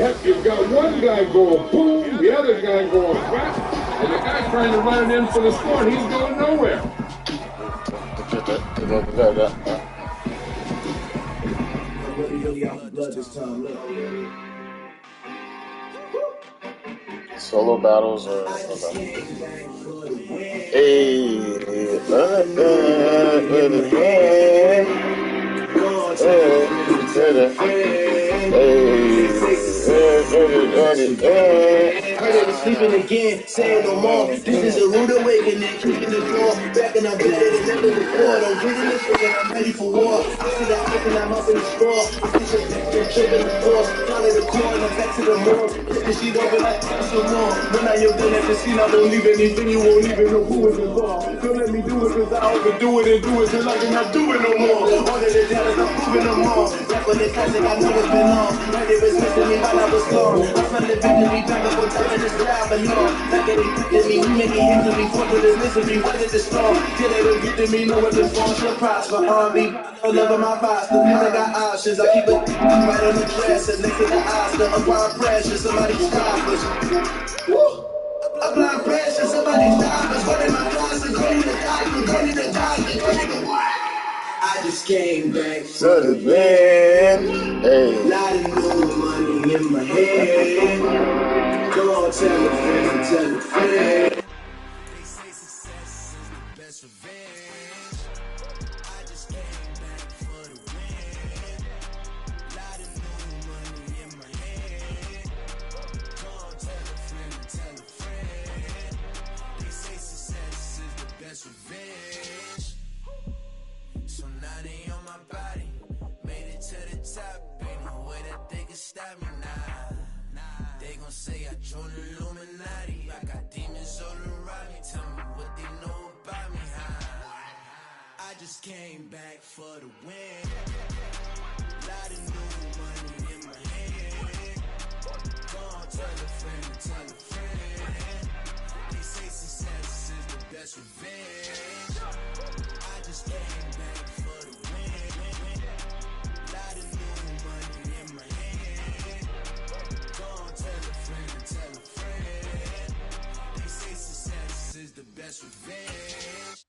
You've got one guy going boom, the other guy going whack, and the guy trying to run it in for the score, and he's going nowhere. Solo battles or I never sleeping again, saying no more. This is a rude awakening, kicking the door. Back and I'm better than ever before. Don't get in the shit and I'm ready for war. I see that kick and I'm up in the score. This is a tripping the force. Follow the core and I'm back to the morgue. This shit over like some more. When I you're done at the scene, I won't leave anything. You won't even know who is involved. Don't let me do it cause I overdo it and do it till I cannot do it no more. All of the data, I'm proving them wrong. Rap on the classic, I know it's been on. Right, they was missing me while I was gone. I smell the victory back up on top of this crowd, but no. Like they picked me, we making hits to me, fuck with this misery, weather the storm. Till they don't get to me, no weapon form, surprise for me. No love of my past, the I got options. I keep it right on the dresser, next to the eyes, the applying pressure, somebody stop us. Woo! Applying pressure, somebody stop us. What in my closet, go to the doctor, go to the doctor, go to the what? I just came back so the band. Hey. Lot of new money in my head. Go on, tell a friend, tell a friend. They say success is the best revenge. I just came back for the win. Lot of new money in my head. Go on, tell a friend, tell a friend. They say success is the best revenge. So now they on my body, made it to the top. Ain't no way that they can stop me now. They gon' say I joined the Illuminati. I got demons all around me. Tell me what they know about me, huh? I just came back for the win. Lot of new money in my hand. Go on, tell a friend, tell a friend. They say success is the best revenge. I just came back for the win. Lot of new money in my hand. Go on, tell a friend, tell a friend. They say success is the best revenge.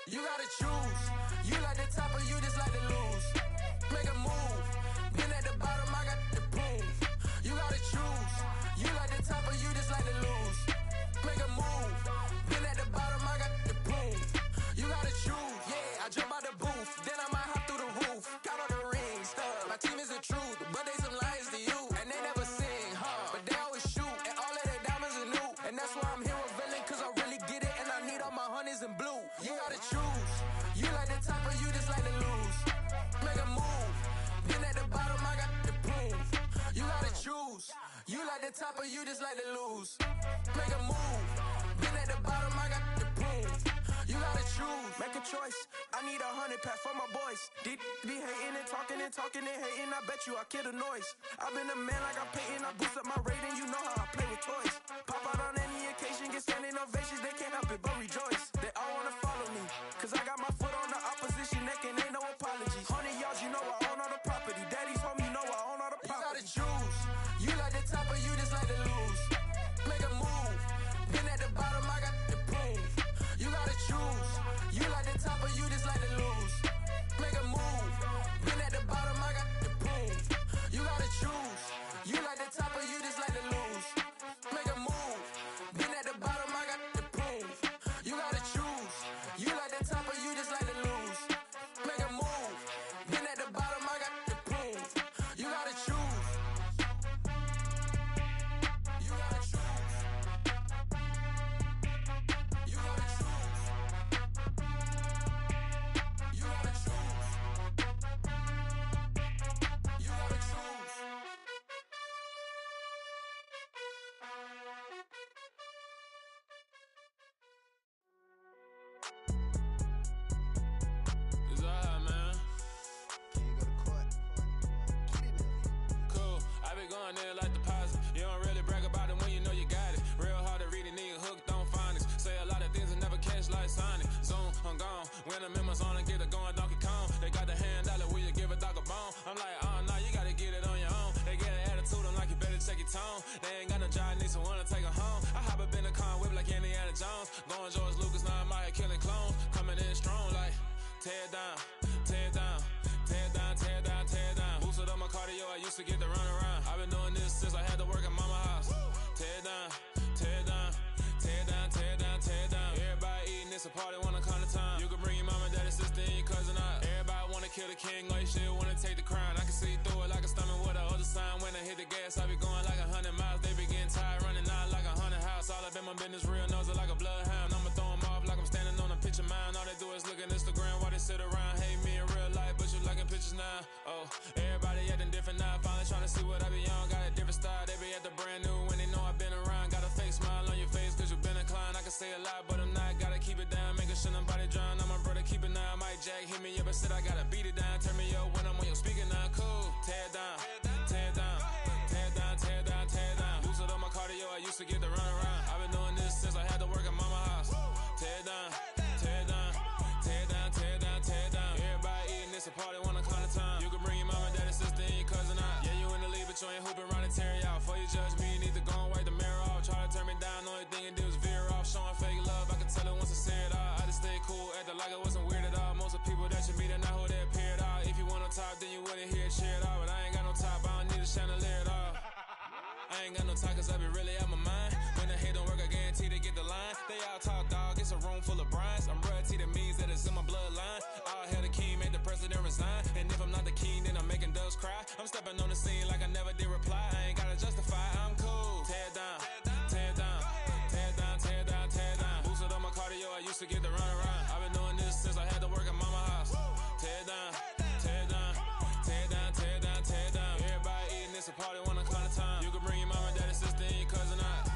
You gotta choose. You like the top or you just like to lose. Make a move. Been at the bottom, I got the proof. You gotta choose. You like the top or you just like to lose. Make a move. Been at the bottom, I got the proof. You gotta choose. Yeah, I jump out the booth. Then I might hop through the roof. Got all the rings, stuff. My team is the truth, but they some liars to you. And they never sing, huh? But they always shoot. And all of their diamonds are new. And that's why I'm here revealing, cause I really get it. And I need all my honeys in blue. You gotta choose. You like the top or you just like to lose. Make a move. Been at the bottom, I got the proof. You gotta choose. You like the top or you just like to lose. Make a move. Been at the bottom, I got the proof. You gotta choose. Make a choice. I need 100 pack for my boys. Be hating and talking and talking and hating. I bet you I kill the noise. I've been a man like I'm Peyton. I boost up my rating. You know how I play with toys. Pop out on any occasion, get standing ovations. They can't help it but rejoice. They all wanna follow me, cause I got my foot on the opposition neck and ain't no apologies. 100 yards, you know I own all the property. Daddy's home, you know I own all the property. You gotta choose. You like the top or you just like to lose. Make a move. Been at the bottom, I got the proof. You gotta choose. You like the top or you just like to lose. Make a move. Been at the bottom, I got the proof. You gotta choose. You like the top or you just like to lose. Make a move. Been at the bottom, I got the proof. You gotta choose. You like the top or you just like to lose. Make a move. Been at the bottom, I got the proof. You gotta choose. You gotta choose. You gotta choose. You gotta choose. You gotta choose. It's alright, man. Can you go to court? Cool. I be going there like deposit. You don't really brag about it when you know you got it. Real hard to read a nigga hooked on phonics. Say a lot of things and never catch like Sonic. Zoom, I'm gone. When I'm in my zone, Going George Lucas, now I'm out here killing clones. Coming in strong like, tear down, tear down, tear down, tear down, tear down. Boosted up my cardio, I used to get to run around. I've been doing this since I had to work at mama house. Tear down, tear down, tear down, tear down, tear down. Everybody eating, it's a party, wanna come to time. You can bring your mama, daddy, sister, and your cousin out. Everybody wanna kill the king, like shit, wanna take the crown. I can see through it like a stomach with a other sign. When I hit the gas, I be going like 100 miles. They be getting tired, running out like 100 house. All up in my business, real nose it like a bloodhound. I'ma throw them off like I'm standing on a picture mound. All they do is look at Instagram while they sit around. Hate me in real life, but you liking pictures now. Oh, everybody acting different now. Finally trying to see what I be on. Got a different style, they be at the brand new when they know I've been around. Got a fake smile on your face cause you been inclined. I can say a lot, but I'm not. Gotta keep it down, making sure nobody drown. I'm my brother, keep it now. Mike Jack hit me up and said I gotta beat it down. Turn me up when I'm on your speaker now. Cool, tear down, tear down, tear down, tear down, tear down. Boosted up my cardio, I used to get to run around. I've been doing this since I had to work at mama house. Tear down, tear down, tear down, tear down, tear down. Everybody eating, it's a party, wanna come to time. You can bring your mama, daddy, sister, and your cousin out. Yeah, you in the lead, but you ain't hooping around and tear out. Before you judge me, you need to go and wipe the mirror off. Try to turn me down, only thing you did was veer off. Showing fake love, I can tell it once I say it all. I just stay cool, acting like it wasn't weird at all. Most of the people that you meet are not who they appear at all. If you want on top, then you wouldn't hear it cheer at all. But I ain't got no top, I don't need a chandelier at all. I ain't got no talk cause I be really out my mind. When the hate don't work, I guarantee they get the line. They all talk dog, it's a room full of brines. I'm royalty, that means that it's in my bloodline. All hail the king, make the president resign. And if I'm not the king, then I'm making doves cry. I'm stepping on the scene like I never did reply. I ain't gotta justify, I'm cool. Tear down, tear down, tear down, tear down, tear down. Boosted up my cardio, I used to get to run around. I've been doing this since I had to work at mama house. Tear down, tear down, tear down, tear down, tear down. Everybody eating, it's a party, wanna come to time. You can bring your mama, daddy, sister, and your cousin out.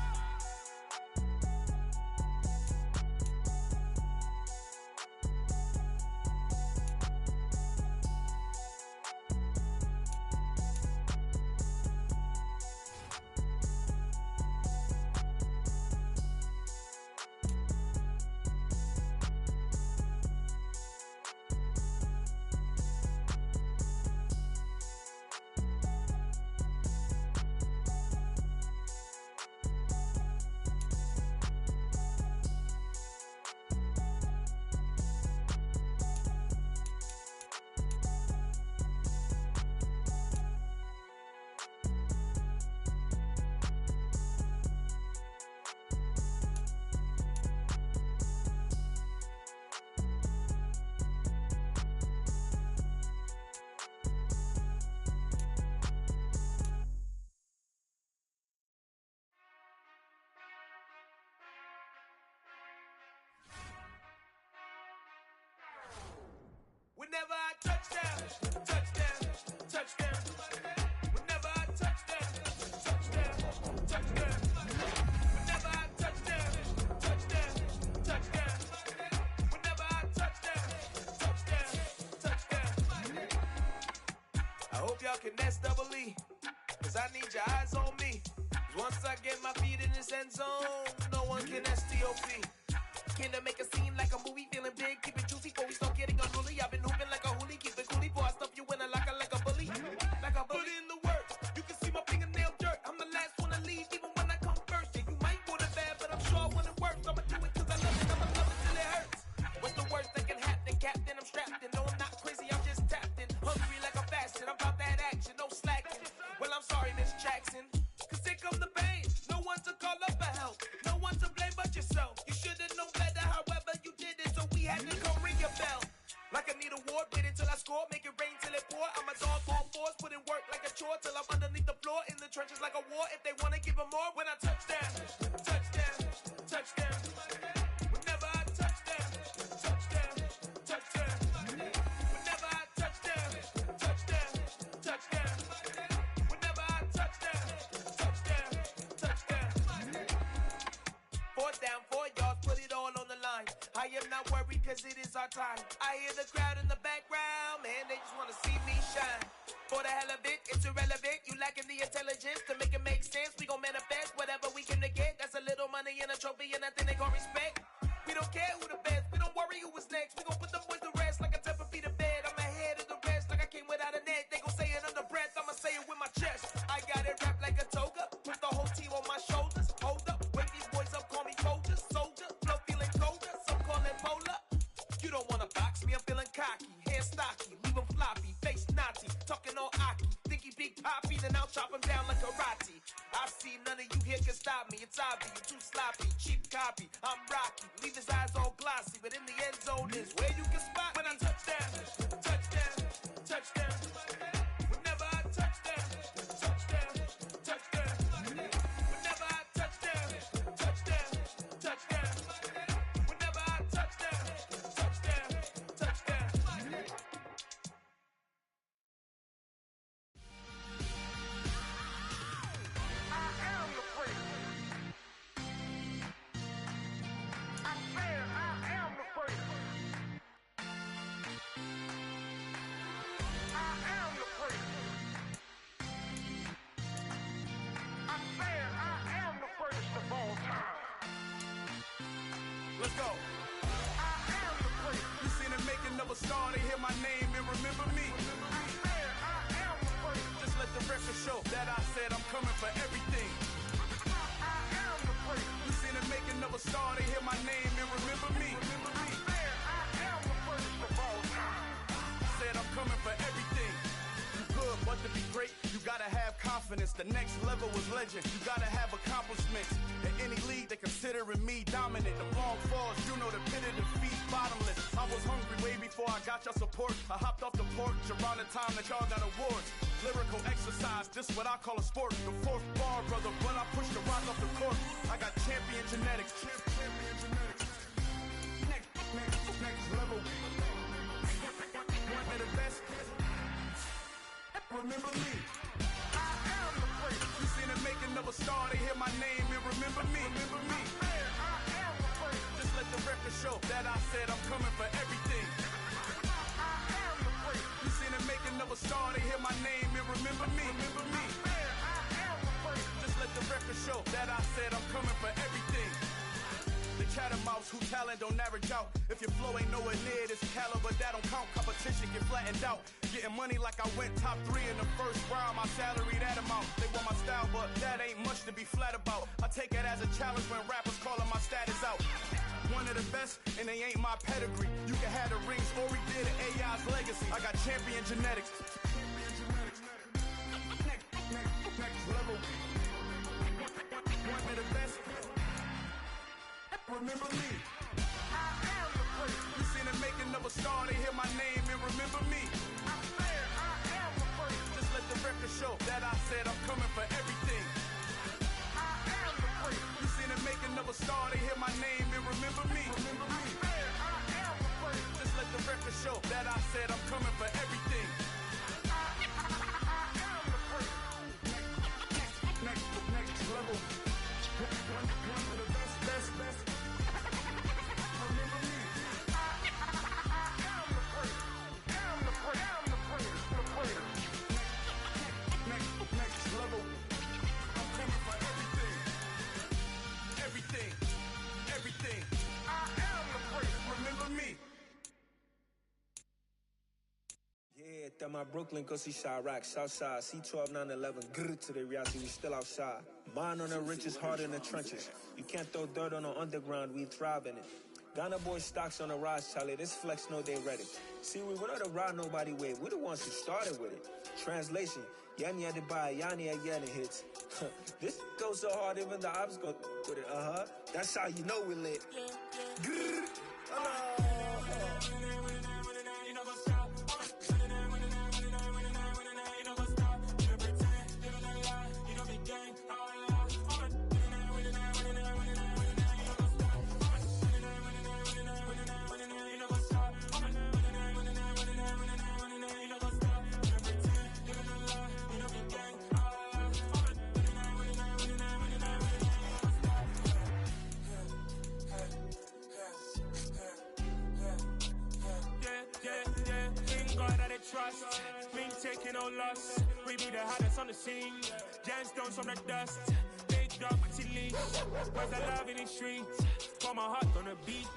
Whenever I touch down, touchdown, touchdown. Whenever I touch down, touchdown, touchdown. Whenever I touch down, touchdown, touchdown. Whenever I touch down, touchdown, touchdown. I hope y'all can S-double-E, cause I need your eyes on me. Cause once I get my feet in this end zone, no one can S-T-O-P. Can I make a scene like a movie, feeling big, keep it juicy before we start getting unruly. I've been hooping like a hoolie, keep it coolie before I stuff you in a locker like a bully. Like a bully. Put in the work, you can see my fingernail dirt. I'm the last one to leave, even when I come first. Yeah, you might want it bad, but I'm sure when it works, I'ma do it cause I love it, I'ma love it till it hurts. What's the worst that can happen, Captain? I'm strapped in, no I'm not crazy, I'm just tapped in. Hungry like I'm fasting, I'm about that action, no slacking. Well, I'm sorry, Miss Jackson, cause here come the pain. No one to call up for help, no one to blame but yourself. You should've known better, however you did it, so we had to come ring your bell. Like I need a ward, wait until I score, make it rain till it pour. I'm a dog, all fours, put in work like a chore till I'm underneath the floor, in the trenches like a war. If they wanna give them more, when I touch down, touchdown, touchdown. Whenever I touch down, touchdown, touchdown. Whenever I touch down, touchdown, touchdown. Whenever I touch down, touchdown, touchdown. Fourth down, 4 yards, put it all on the line. I am not worried cause it is our time. I hear the crowd in the background, man, they just wanna see me shine. For the hell of it, it's irrelevant. You lacking the intelligence to make it make sense. We gon' manifest whatever we can to get. That's a little money and a trophy and nothing they gon' respect. We don't care who the best, we don't worry who was next. We gon' put them boys to rest like a 10 feet of bed. I'm ahead of the rest like I came without a net. They gon' say it under breath, I'ma say it with my chest. I got it wrapped like a toga, put the whole team on my shoulders. Hold up, wake these boys up, call me soldier, soldier. Flow feeling lobby. You're too sloppy, cheap copy. I'm Rocky, leave his eyes all glossy, but in the end zone is where you can spot when I touchdown, touchdown, touchdown. Whenever I touchdown, touchdown, touchdown. Whenever I touchdown, touchdown, touchdown. Whenever I touchdown, touchdown, touchdown. I am the prince. I said I am the prince. I am the prince. I said I am the first of all time. Let's go. I am the prince. You seen the making of a star, they hear my name and remember me. I said I am the prince. Just let the record show that I said I'm coming for everything. I am the prince. You seen the making of a star, they hear my name and remember me. I said I am the first of all time. Said I'm coming for everything. You good, but to be great, you gotta have confidence. The next level was legend. You gotta have accomplishments. In any league, they considering me dominant. The long falls, you know the pit of defeat, bottomless. I was hungry way before I got your support. I hopped off the porch around the time that y'all got awards. Lyrical exercise, this what I call a sport. The fourth bar, brother, when I push the rock off the court. I got champion genetics. Champion genetics. Next level. One of the best. Remember me. I am the prince. You seen the making of a star, they hear my name and remember me. Remember me. I am the prince. Just let the record show that I said I'm coming for everything. I am the prince. You seen the making of a star, they hear my name and remember me. Remember me. I am the prince. Just let the record show that I said I'm coming for everything. The catamounts who talent don't average out. If your flow ain't nowhere near this caliber, that don't count. Competition get flattened out. Getting money like I went top 3 in the first round. My salary that amount. They want my style, but that ain't much to be flat about. I take it as a challenge when rappers calling my status out. One of the best, and they ain't my pedigree. You can have the rings, or we did an AI's legacy. I got champion genetics. Next level. One of the best. Remember me. I am the prince. You seen the making of a star, they hear my name and remember me. I said I am the prince. Just let the record show that I said I'm coming for everything. I am the prince. You seen the making of a star, they hear my name and remember me. Remember me. I said I am the prince. Just let the record show that I said I'm coming for everything. I am the prince. Next level. One of the best. Remember me. I am the prince. I'm the prince. The prince. Next level. I'm coming for everything. I am the prince. Remember me. Yeah, that my Brooklyn, go see Chirac, Southside, C12, 911, grrr to the reality, we still outside. Mine on the riches, hard in the trenches. You can't throw dirt on the underground, we thrive in it. Ghana boy stocks on the rise, Charlie, this flex know they ready. See, we not a ride nobody way, we the ones who started with it. Translation, Yanni had to buy, Yanni had Yanni hits. This goes so hard, even the ops go with it, That's how you know we lit. Grrr, trust, me taking no loss. We be the hottest on the scene. Gemstones from the dust. Big dog with leash. Where's the love in the streets? Pour my heart on the beat.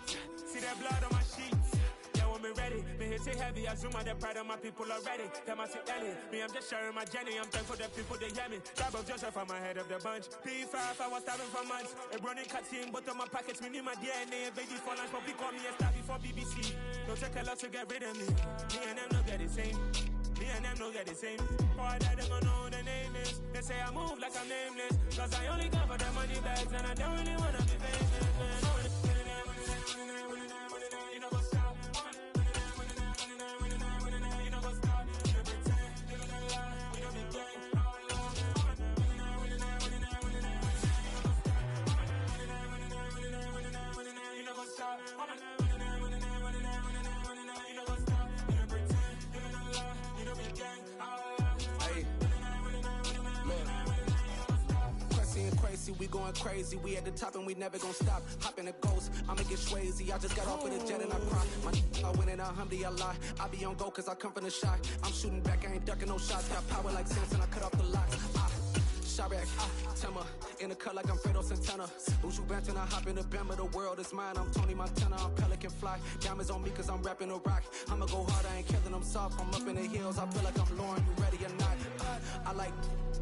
See that blood on my sheets. Yeah, when me ready, me hit it heavy. I zoom out the pride of my people already. Them I sit early. Me, I'm just sharing my journey. I'm thankful for the people they hear me. Double Joseph, I'm ahead of the bunch. P5, I was starving for months. A running cutscene, but on my pockets, me need my DNA. Baby for lunch, but we call me a star before BBC. Don't take a lot to get rid of me. Me and them don't get the same. Me and them don't get the same. Boy, that them don't know who the name is. They say I move like I'm nameless. Cause I only come for the money bags and I don't really wanna be famous, man. You know what's up? You know what's up? You pretend, you don't lie, we don't be gang. You know what's up? We going crazy, we at the top and we never gon' stop. Hop in a ghost, I'ma get swayzy. I just got off with a jet and I cry. I win in a Humvee, I lie. I be on go cause I come from the shot. I'm shooting back, I ain't ducking no shots. Got power like Samson, I cut off the locks. Chirac, Timmer, in the cut like I'm Fredo Santana. Buju Banton, I hop in the Bama, the world is mine. I'm Tony Montana, I'm Pelican Fly. Diamonds on me cause I'm rapping a rock. I'ma go hard, I ain't killing them soft. I'm up in the hills, I feel like I'm Lauren, you ready or not? I like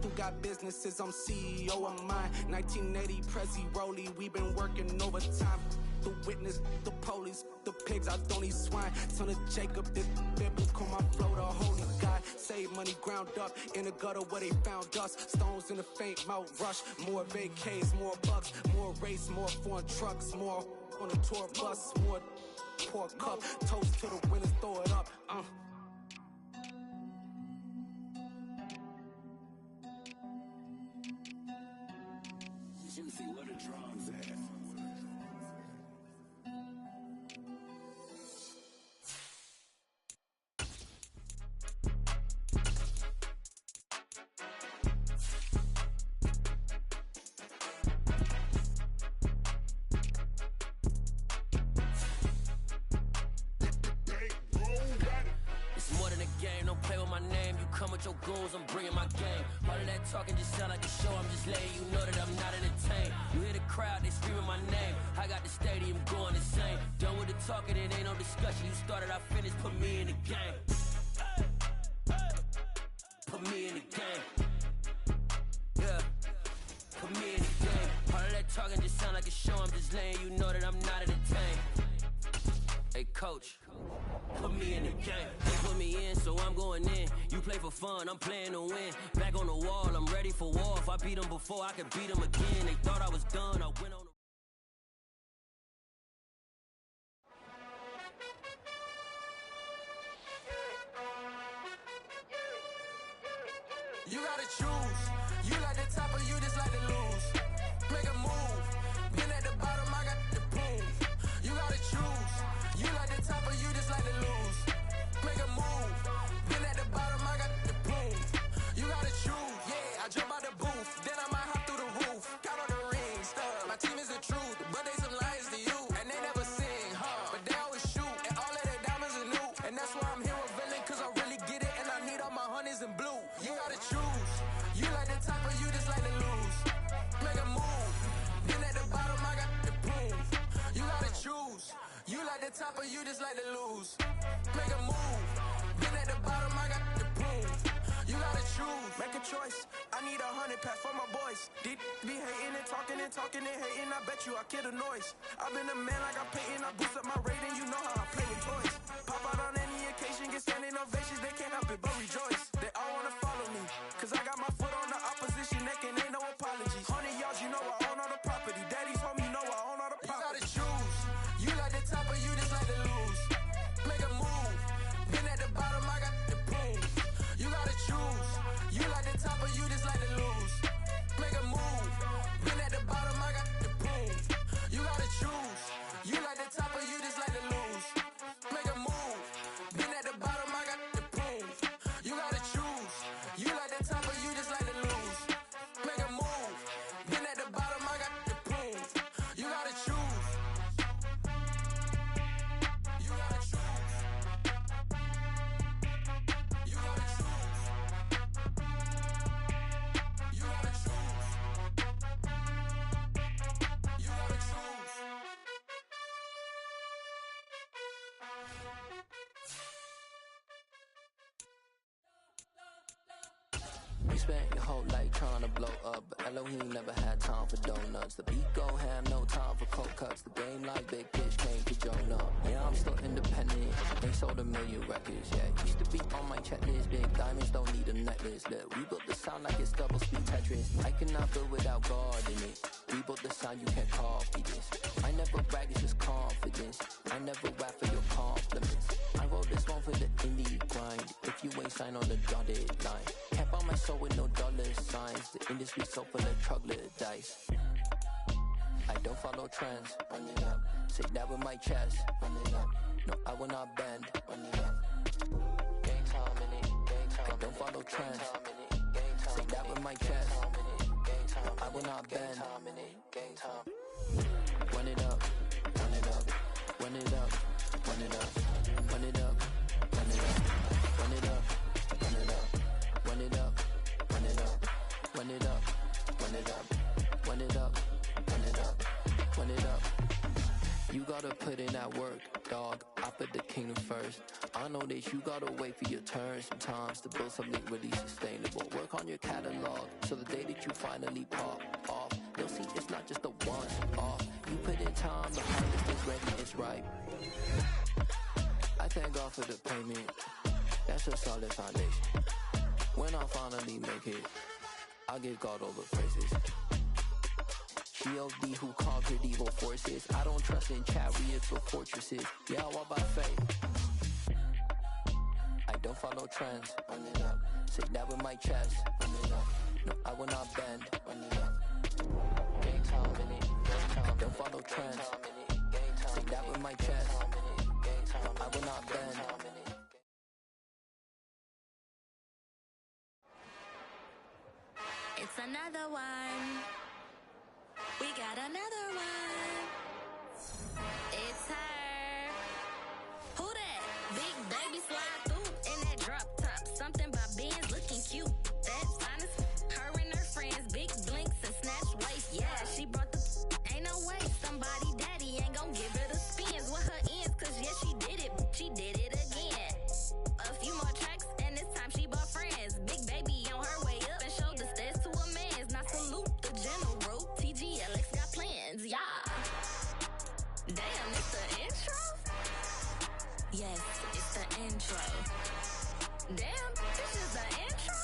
who got businesses, I'm CEO of mine. 1980, Prezi Rolly, we been working overtime. The witness, the police, the pigs, I don't eat swine. Son of Jacob, this biblical, my flow, the holy God. Save money ground up in the gutter where they found us. Stones in the faint mouth rush. More vacays, more bucks, more race, more foreign trucks, more on the tour bus, more pour cup. Toast to the winners, throw it up. Juicy, where the drums at? Your goons, I'm bringing my game. All of that talking just sound like a show. I'm just letting you know that I'm not entertained. You hear the crowd, they screaming my name. I got the stadium going insane. Done with the talking, it ain't no discussion. You started, I finished, put me in the game. Put me in the game. Yeah, put me in the game. All of that talking just sound like a show. I'm just letting you know that I'm not entertained. Hey coach, put me in the game. They put me in, so I'm going in. You play for fun, I'm playing to win. Back on the wall, I'm ready for war. If I beat them before, I could beat them again. They thought I was done, I went on the... You gotta choose. You like the top or you just like to lose. Make a move. Been at the bottom, I got the proof. You gotta choose. You like the top or you just like to lose. Make a move. Been at the bottom, I got the proof. You gotta choose. Yeah, I jump out the booth, then I might hop through the roof. Count on the rings, stuff. My team is the truth, but they some liars to you, and they never sing, but they always shoot, and all of their diamonds are new, and that's why I'm here with villain, cause I really get it, and I need all my honeys in blue. You gotta choose. You like the top or you just like to lose. Make a move. Been at the bottom, I got the proof. You gotta choose. You like the top or you just like to lose. Make a move. Been at the bottom, I got the proof. You gotta choose. Make a choice. I need 100 pack for my boys. Deep be hating and talking and hating. I bet you I kill the noise. I've been a man like I'm painting. I boost up my rating. You know how I play with toys. Pop out on any occasion, get standing ovations. They can't help it but rejoice. They all wanna follow me, cause I got my foot on the opposition neck and ain't no apologies. 100 yards, you know I own all the property. Daddy's home, you know I own all the property. You gotta choose. You like the top or you just like to lose. Make a move. Been at the bottom, I got the proof. You gotta choose. You like the top or you just like to lose. Make a move. Been at the bottom, I got the proof. You gotta choose. You like the top or you just like to lose. Make a move. Been at the bottom, I got the proof. You gotta choose. You like the top or you just like to lose. Make a move. Been at the bottom, I got the proof. You gotta choose. You gotta choose. You gotta choose. You gotta choose. You gotta choose. You spent your whole life trying to blow up, but Elohim never had time for donuts. The beat go have no time for cold cuts. The game like big pitch, can't could join up. Yeah, I'm still independent. Ain't sold a million records, yeah. Used to be on my checklist. Big diamonds don't need a necklace. Look, we built the sound like it's double speed Tetris. I cannot build without God in it. We built the sound, you can't copy this. I never brag, it's just confidence. I never rap for your compliments. I wrote this one for the indie grind. If you ain't signed on the dotted line, can't buy my soul with no dollar signs. The industry so full of troglodytes. I don't follow trends. Run it up. Say that with my chest. Run it up. No, I will not bend. Run it up. Gang time in it. Gang time. I don't follow trends. Say that with my chest. No, I will not bend. Gang time. Run it up. Run it up. Run it up. Run it up. Run it up. Run it up. Run it up. Run it up. Run it up. Run it up. Run it up. Run it up. Run it up. Run it up. Run it up. You gotta put in that work, dog. I put the kingdom first. I know that you gotta wait for your turn sometimes to build something really sustainable. Work on your catalog so the day that you finally pop off, you'll see it's not just a one-off. You put in time, the harvest is ready, it's ripe. I thank God for the payment. That's a solid foundation. When I finally make it, I'll give God all the praises. G.O.D. who conquered evil forces. I don't trust in chariots or fortresses. Yeah, I walk by faith. I don't follow trends. Run it up. Say that with my chest. Run it up. No, I will not bend. Run it up. Gang time in it. Gang time. I don't follow trends. Say that with my chest. No, I will not bend. It's another one. We got another one. It's her. Who that? Big baby slide through in that drop top. Something by Benz looking cute. That's honest. Her and her friends, big blinks and snatch waist. Yeah, she brought the. Ain't no way somebody daddy ain't gon' give her the spins with her ends. Cause yeah, she did it. She did it again. A few more tracks and this time she bought friends. Big baby on her way up and showed the stairs to a man's. Now salute the general. TGLX got plans, yeah. Damn, it's the intro? Yes, it's the intro. Damn, this is the intro?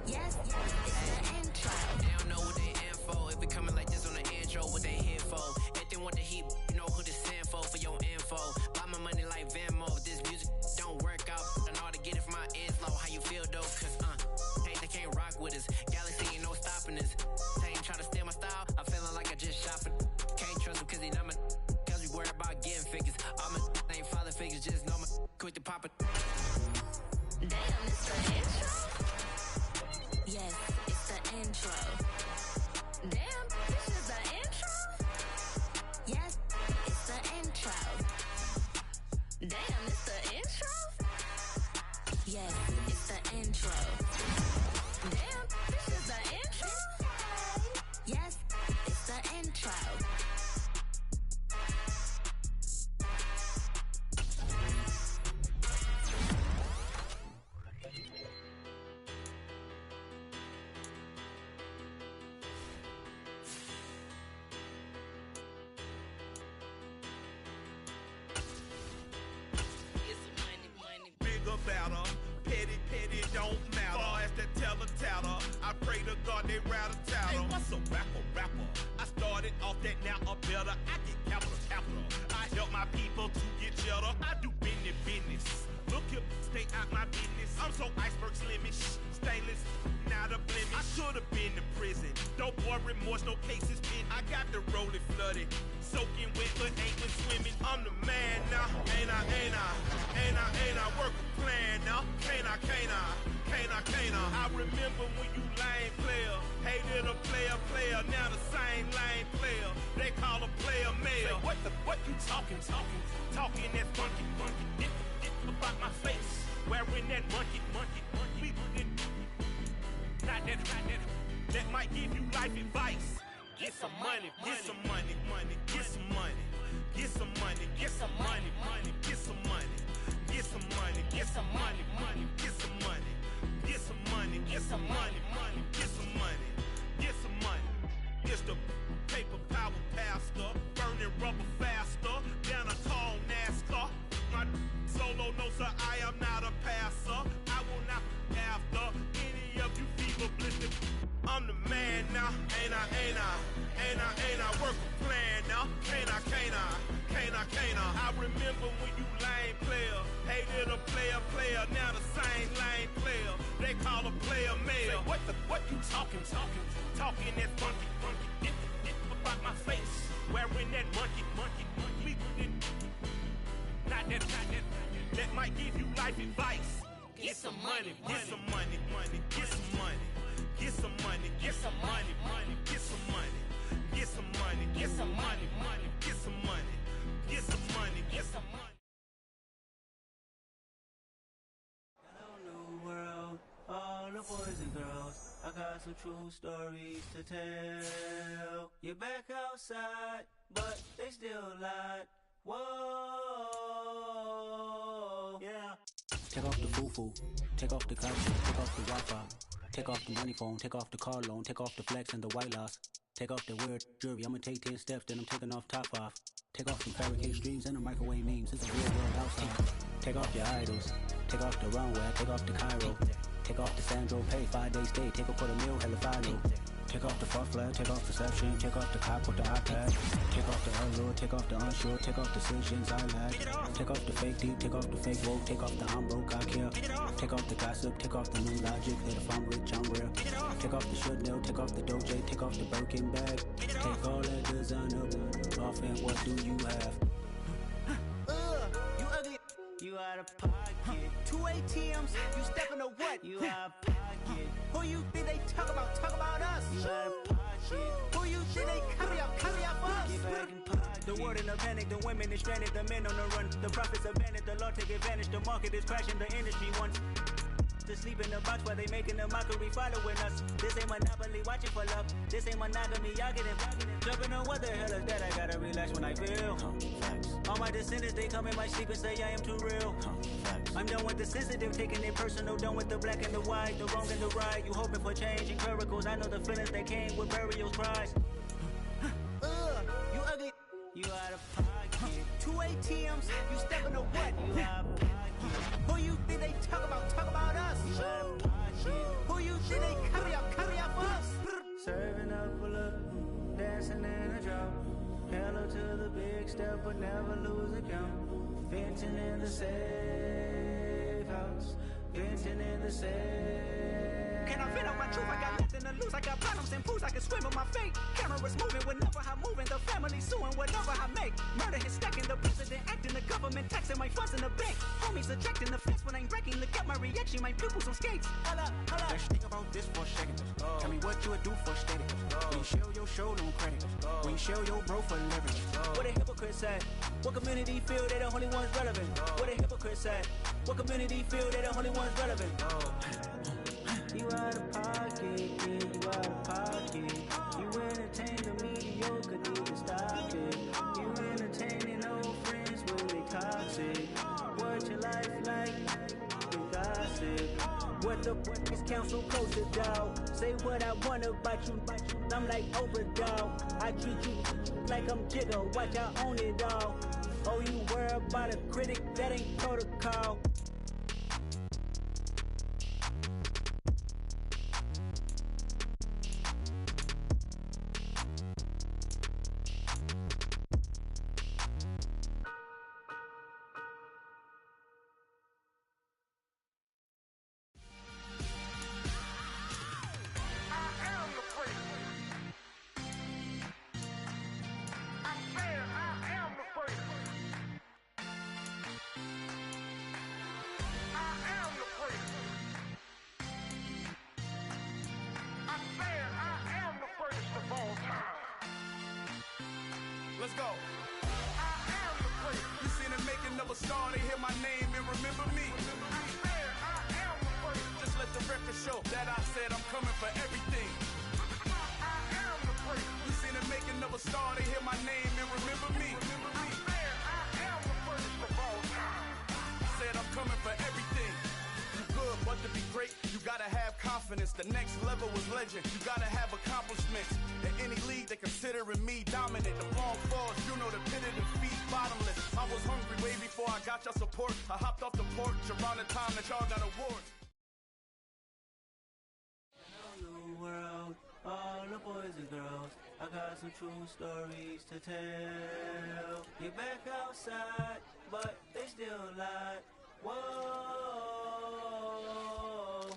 Yes, it's the intro. They don't know what they in for. If it coming like this on the intro, what they here for? If they want the heat, you know who to send for your info. Buy my money like Venmo. If this music don't work out, I know how to get it from my ends low. How you feel though? Cause hey, they can't rock with us. Galaxy ain't no stopping us. They ain't trying to steal my style. I'm feeling like I just shopping. Can't trust them cause they not my. Cause we worried about getting figures. All my ain't father figures, just know my quick to pop it. Damn, it's the intro? Yes, it's the intro. Damn, this is the intro? Yes, it's the intro. Damn, it's the intro? Yes, it's the intro. Damn, this is the intro? Yes, it's the intro. Better, petty, don't matter. Far as that teller, I pray to God they rattle tattle. Hey, what's a rapper? I started off that, now I'm better. I get capital. I help my people to get cheddar. I do business. Look here, stay out my business. I'm so iceberg slimish, stainless, not a blemish. I should've been in prison. No more remorse, no cases pinned. I got the rolling flooded, soaking wet, but ain't been swimming. I'm the man now, ain't I? Work a plan now, can't I? I remember when you lame player, hated a player, now the same lame player. They call a player mayor. What you talking that funky. Get about my face, wearing that monkey. We not that might give you life advice. Get some money. It's the paper power pastor, burning rubber faster. remember when you lame player. Hated a player, now the same lame player. They call a player mayor. What you talking? Talking that funky. Get about my face. Wearing that monkey. We not that. That might give you life advice. Get some money. Get some money. Get some money. Get some money. Get some money. Get some money. Get some money. Get some money. Get some money. Get some money. Get some money. Hello, new world, all the boys and girls. I got some true stories to tell. You're back outside, but they still lied. Whoa, yeah. Take off the foo-foo, take off the couch, take off the Wi-Fi, take off the money phone, take off the car loan, take off the flex and the white loss, take off the weird jewelry. I'ma take 10 steps, then I'm taking off top off. Take off some fabricate streams and the microwave memes. It's a real world outside. Take off your idols, take off the runway, take off the Cairo, take off the Sandro pay, 5-day stay, take off for the meal, hella final. Take off the fuck flag, take off deception, take off the cop with the iPad, take off the allure, take off the unsure, take off decisions I lack, take off the fake deep, take off the fake woke, take off the I'm broke, I care, take off the gossip, take off the new logic, that if I'm rich, I'm real, take off the should know, take off the doje, take off the Birkin bag, take all that designer off and what do you have? You ugly, you out of pocket. 2 ATMs, you stepping to what? You out of pocket. Who you think they talk about us? You out of pocket. Who you think they carry out us? Get back in pocket. The world in a panic, the women is stranded, the men on the run. The profits abandoned, the law take advantage, the market is crashing, the industry wants to sleep in the box while they making a mockery following us. This ain't monopoly, watching for love. This ain't monogamy, y'all getting jumping on what the hell is that? I gotta relax when I feel. All my descendants, they come in my sleep and say I am too real. I'm done with the sensitive, taking it personal, done with the black and the white, the wrong and the right. You hoping for change and miracles, I know the feelings that came with burial cries. You ugly, you out of pocket. 2 ATMs, you stepping to what? You out of pocket. Who you think they talk about us? You out of pocket. Who you think they carry out us? Serving up a look, dancing in a drop. Hello to the big step, but never lose a count. Venting in the safe house, venting in the safe. Can I vent out my truth? I got nothing to lose. I got problems and fools. I can swim with my fate. Cameras moving whenever I'm moving. The family suing whatever I make. Murder is stacking. The president acting. The government taxing my funds in the bank. Homies ejecting the fence when I'm breaking. Look at my reaction. My pupils on skates. Holla. Let's think about this for a second. Tell me what you would do for status. When you show your show, no credit. When you show your bro for leverage. What a hypocrite said. What community feel they the only ones relevant? What a hypocrite said. What community feel they the only ones relevant? You out of pocket, yeah, you out of pocket. You entertain the mediocre, need to stop it. You entertaining old friends when they toxic. What your life like? You gossip. What the is council closer, dog? Say what I want about you. I'm like overdog. I treat you like I'm Jigga. Watch I own it all. Oh, you worry about a critic? That ain't protocol. Let's go. I am the great. You seen the making of a star, they hear my name and remember me. I am the great. Just let the record show that I said I'm coming for everything. I am the great. You seen the making of a star, they hear my name and remember me. I am the greatest of all time. Said I'm coming for everything. You good, but to be great, you gotta have confidence. The next level was legend. You gotta have accomplishments. In any league, they considering me dominant. The long falls, you know the pit of defeat, bottomless. I was hungry way before I got your support. I hopped off the porch around the time that y'all got awards. Hello, new world, all the boys and girls. I got some true stories to tell. You're back outside, but they still lied. Whoa,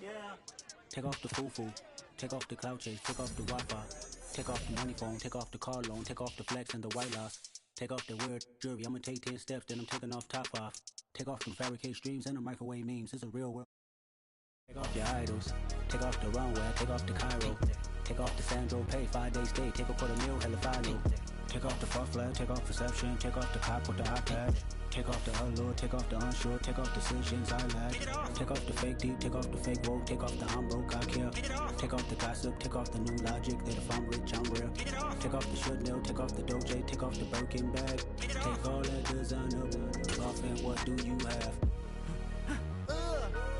yeah. Take off the foo-foo, take off the cloud chase, take off the Wi-Fi, take off the money phone, take off the car loan, take off the flex and the white loss, take off the weird jewelry. I'ma take 10 steps, then I'm taking off top off. Take off them fabricate streams and the microwave memes. It's a real world. Take off your idols, take off the runway, take off the Cairo, take off the Sandro Pay, 5-day stay, take a $250,000, hella follow. Take off the fuck flag, take off perception, take off the cop with the iPad, take off the allure, take off the unsure, take off decisions I lack, take off the fake deep, take off the fake woke, take off the I'm broke, I care, take off the gossip, take off the new logic that if I'm rich, I'm rare, take off the should know, take off the Doja, take off the Birkin bag, take all that designer off and what do you have?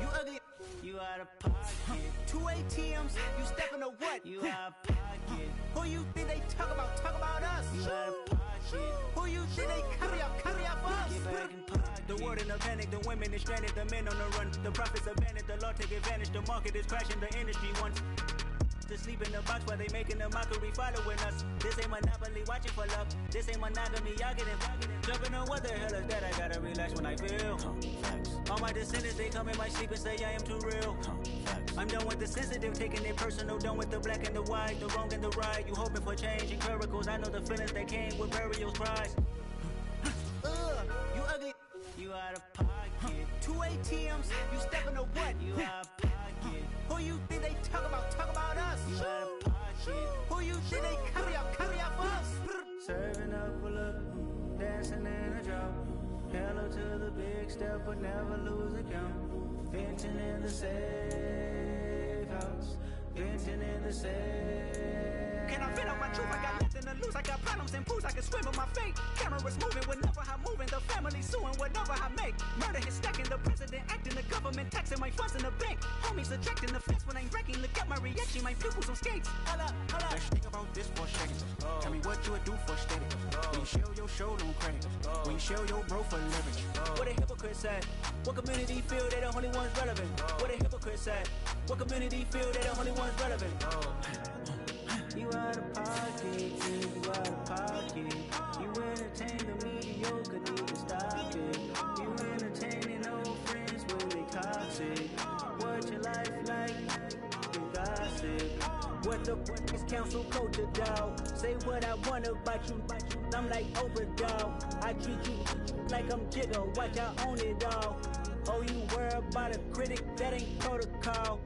You ugly. You out of pocket. 2 ATMs, you stepping to what? You out of pocket. Who you think they talk about us? You out of pocket. Who you think they carry up us? Get back in pocket. The world in a panic, the women is stranded, the men on the run. The profits abandoned, the law take advantage. The market is crashing, the industry wants to sleep in the box while they making a mockery following us. This ain't Monopoly, watching for love. This ain't monogamy, y'all getting jumping on what the hell is that? I gotta relax when I feel. All my descendants, they come in my sleep and say I am too real. I'm done with the sensitive, taking it personal. Done with the black and the white, the wrong and the right. You hoping for change and miracles. I know the feelings that came with burials, cries. You ugly. You out of pocket. 2 ATMs, you stepping to what? You out of pocket. Who you think they talk about us? You out of pocket. Who you think they carry up us? Serving up full of dancing in a drop. Hello to the big step, but never lose a count. Venting in the safe house. Venting in the safe. Can I vent on my truth? I got nothing to lose. I got problems and pools. I can swim with my fate. Cameras moving whenever I'm moving. The family suing whatever I make. Murder is stacking. The president acting. The government taxing my funds in the bank. Homies attracting the fence when I'm wrecking. Look at my reaction. My pupils on skates. Hold up. Let's think about this for a second. Tell me what you would do for steady. When you show your show on credit. When you show your bro for leverage. What a hypocrite said. What community feel they the only ones relevant? What a hypocrite said. What community feel they the only ones relevant? You out of pocket, you out of pocket. You entertain the mediocre, need to stop it. You entertaining old friends when they toxic. What your life like? You gossip. What the fuck is council culture, dog? Say what I want about you. I'm like Oprah, dog. I treat you like I'm Jigga. Watch I own it all. Oh, you worry about a critic? That ain't protocol.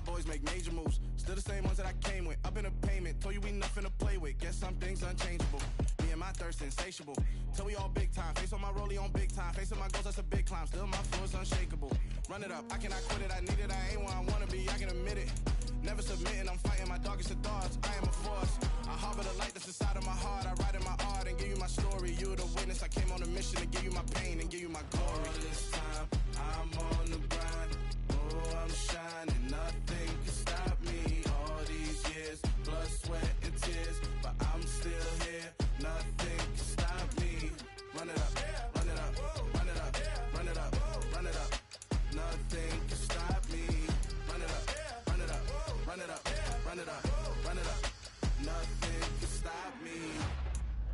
Boys make major moves, still the same ones that I came with. Up in a payment, told you we nothing to play with. Guess some things unchangeable. Me and my thirst insatiable. Till we all big time. Face on my rollie on big time. Facing my goals, that's a big climb. Still my flow is unshakable. Run it up, I cannot quit it. I need it, I ain't where I wanna be. I can admit it. Never submitting, I'm fighting my darkest of thoughts. I am a force. I harbor the light that's inside of my heart. I write in my art and give you my story. You the witness. I came on a mission to give you my pain and give you my glory. All this time, I'm on the grind. Oh, I'm shining. Nothing can stop me. All these years, blood, sweat, and tears, but I'm still here. Nothing can stop me. Run it up, run it up, run it up, run it up, run it up. Nothing can stop me. Run it up, run it up, run it up, run it up, run it up. Nothing can stop me.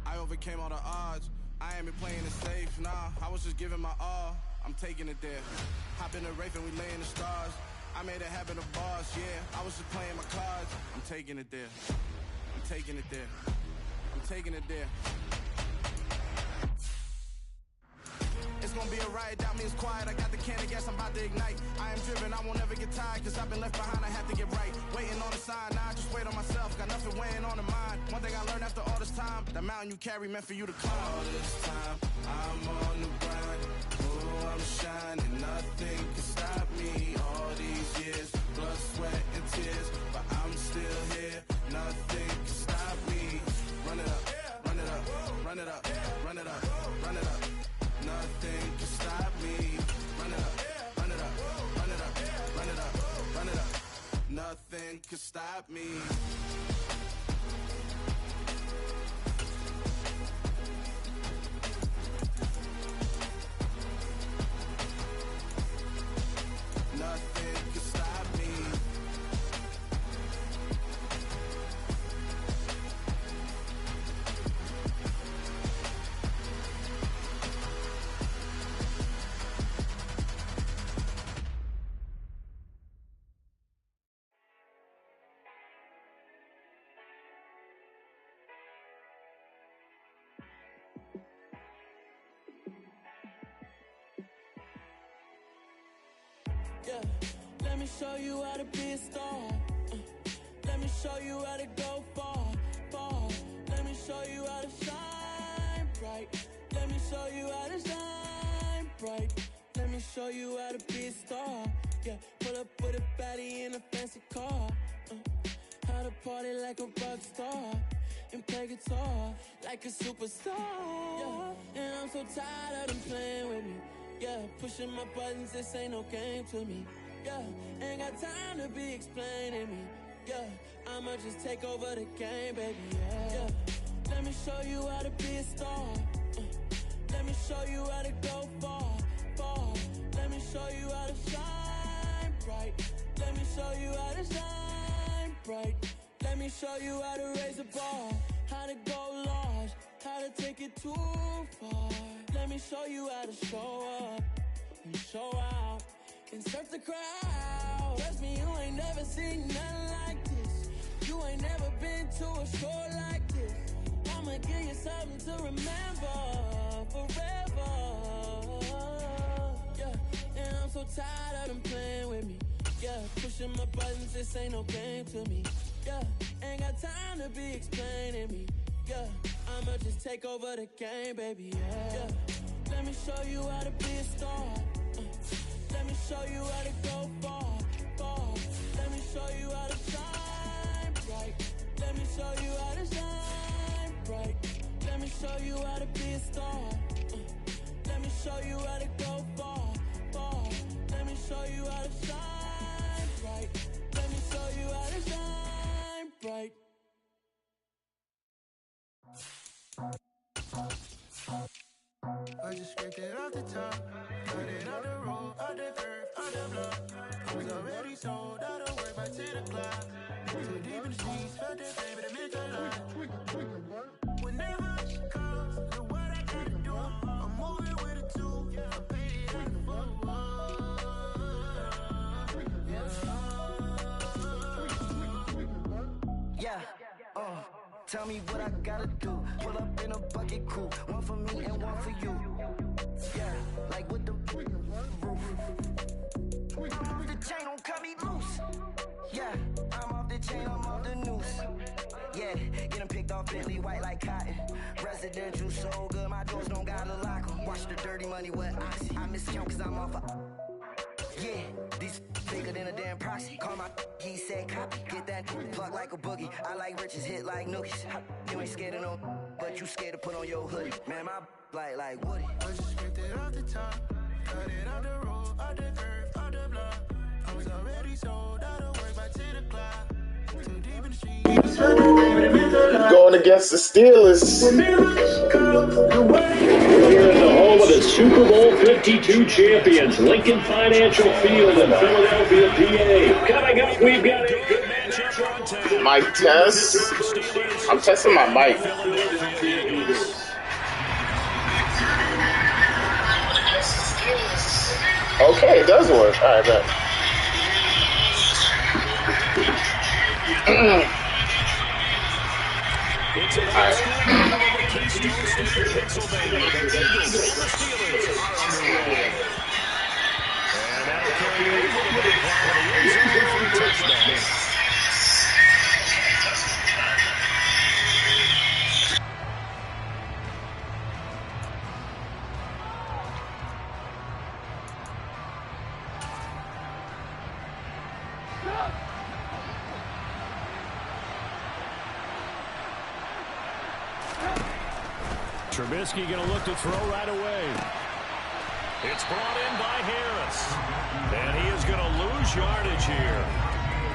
I overcame all the odds. I ain't been playing it safe, nah. I was just giving my all. I'm taking it there. Hop in the Wraith and we lay in the stars. I made it happen to bars, yeah. I was just playing my cards. I'm taking it there. I'm taking it there. I'm taking it there. It's gonna be a riot, doubt me it's quiet. I got the can of gas, I'm about to ignite. I am driven, I won't ever get tired, cause I've been left behind, I have to get right. Waiting on the sign, now I just wait on myself. Got nothing weighing on the mind. One thing I learned after all this time, the mountain you carry meant for you to climb. All this time, I'm on the grind. Oh, I'm shining, nothing can stop me. could stop me. Nothing could stop me. Yeah, let me show you how to be a star. Let me show you how to go far, far. Let me show you how to shine bright. Let me show you how to shine bright. Let me show you how to be a star. Yeah, pull up with a baddie in a fancy car. How to party like a rock star and play guitar like a superstar. Yeah, and I'm so tired of them playing with me. Yeah, pushing my buttons, this ain't no game to me. Yeah, ain't got time to be explaining me. Yeah, I'ma just take over the game, baby. Yeah, let me show you how to be a star. Let me show you how to go far, far. Let me show you how to shine bright. Let me show you how to shine bright. Let me show you how to raise the bar, how to go large, how to take it too far. Let me show you how to show up and show out and surf the crowd. Trust me, you ain't never seen nothing like this. You ain't never been to a show like this. I'ma give you something to remember forever. Yeah, and I'm so tired of them playing with me. Yeah, pushing my buttons, this ain't no game to me. Yeah, ain't got time to be explaining me. Yeah, I'ma just take over the game, baby. Yeah, let me show you how to be a star. Let me show you how to go far, far. Let me show you how to shine bright. Let me show you how to shine bright. Let me show you how to be a star. Let me show you how to go far, far. Let me show you how to shine bright. Let me show you how to shine bright. I just scraped it off the top, cut it on the road, on the curve, on the block. I was already sold, I don't work by 10 o'clock. Too deep in the streets, felt that pain, but it meant a lot. Whenever she calls, look what I gotta do. I'm moving with a two, I'm painted like a fool. Yeah, tell me what I gotta do. Pull up in a bucket crew, one for me and one for you. Yeah, like with the roof. I'm off the chain, don't cut me loose. Yeah, I'm off the chain, I'm off the noose. Yeah, getting picked off Bentley white like cotton. Residential so good, my doors don't gotta lock 'em. Watch the dirty money with oxy. I miscount cause I'm off a. Yeah, these bigger than a damn proxy. Call my he said copy. Get that plug like a boogie. I like riches, hit like nookies. You ain't scared of no, but you scared to put on your hoodie. Man, my like Woody. I just scraped it off the top, cut it on the road, on the curve, on the block. I was already sold, I don't work by 10 o'clock. Too deep in the streets. Going against the Steelers. We're here in the home of the Super Bowl 52 champions, Lincoln Financial Field in Philadelphia, PA. Coming up, we've got a good matchup on tap. Mic test. I'm testing my mic. Okay, it does work. All right, bet. It's in the school of the Keystone State, Pennsylvania. The Eagles and the Steelers are underway. And that'll carry over the back line of the end zone for a touchdown. Trubisky going to look to throw right away. It's brought in by Harris. And he is going to lose yardage here.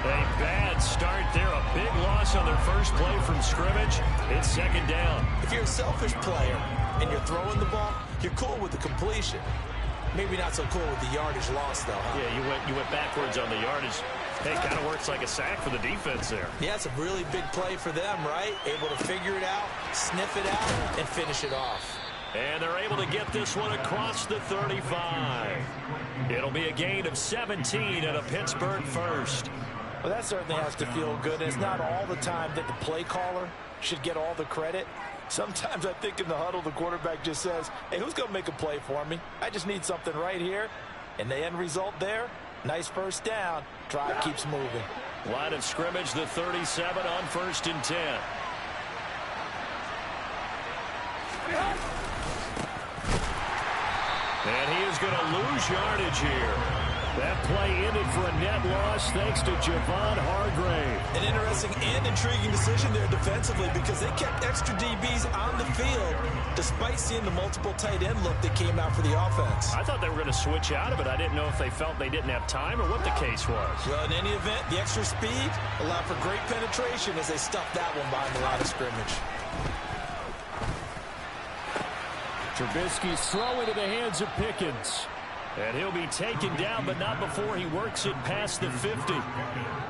A bad start there. A big loss on their first play from scrimmage. It's second down. If you're a selfish player and you're throwing the ball, you're cool with the completion. Maybe not so cool with the yardage loss, though, huh? Yeah, you went backwards on the yardage. Hey, kind of works like a sack for the defense there. Yeah, it's a really big play for them, right? Able to figure it out, sniff it out, and finish it off. And they're able to get this one across the 35. It'll be a gain of 17 and a Pittsburgh first. Well, that certainly has to feel good. It's not all the time that the play caller should get all the credit. Sometimes I think in the huddle, the quarterback just says, hey, who's going to make a play for me? I just need something right here. And the end result there, nice first down. Drive keeps moving. Line of scrimmage, the 37 on 1st and 10. And he is going to lose yardage here. That play ended for a net loss thanks to Javon Hargrave. An interesting and intriguing decision there defensively because they kept extra DBs on the field despite seeing the multiple tight end look that came out for the offense. I thought they were going to switch out of it. I didn't know if they felt they didn't have time or what the case was. Well, in any event, the extra speed allowed for great penetration as they stuffed that one behind the line of scrimmage. Trubisky's throw into the hands of Pickens. And he'll be taken down, but not before he works it past the 50.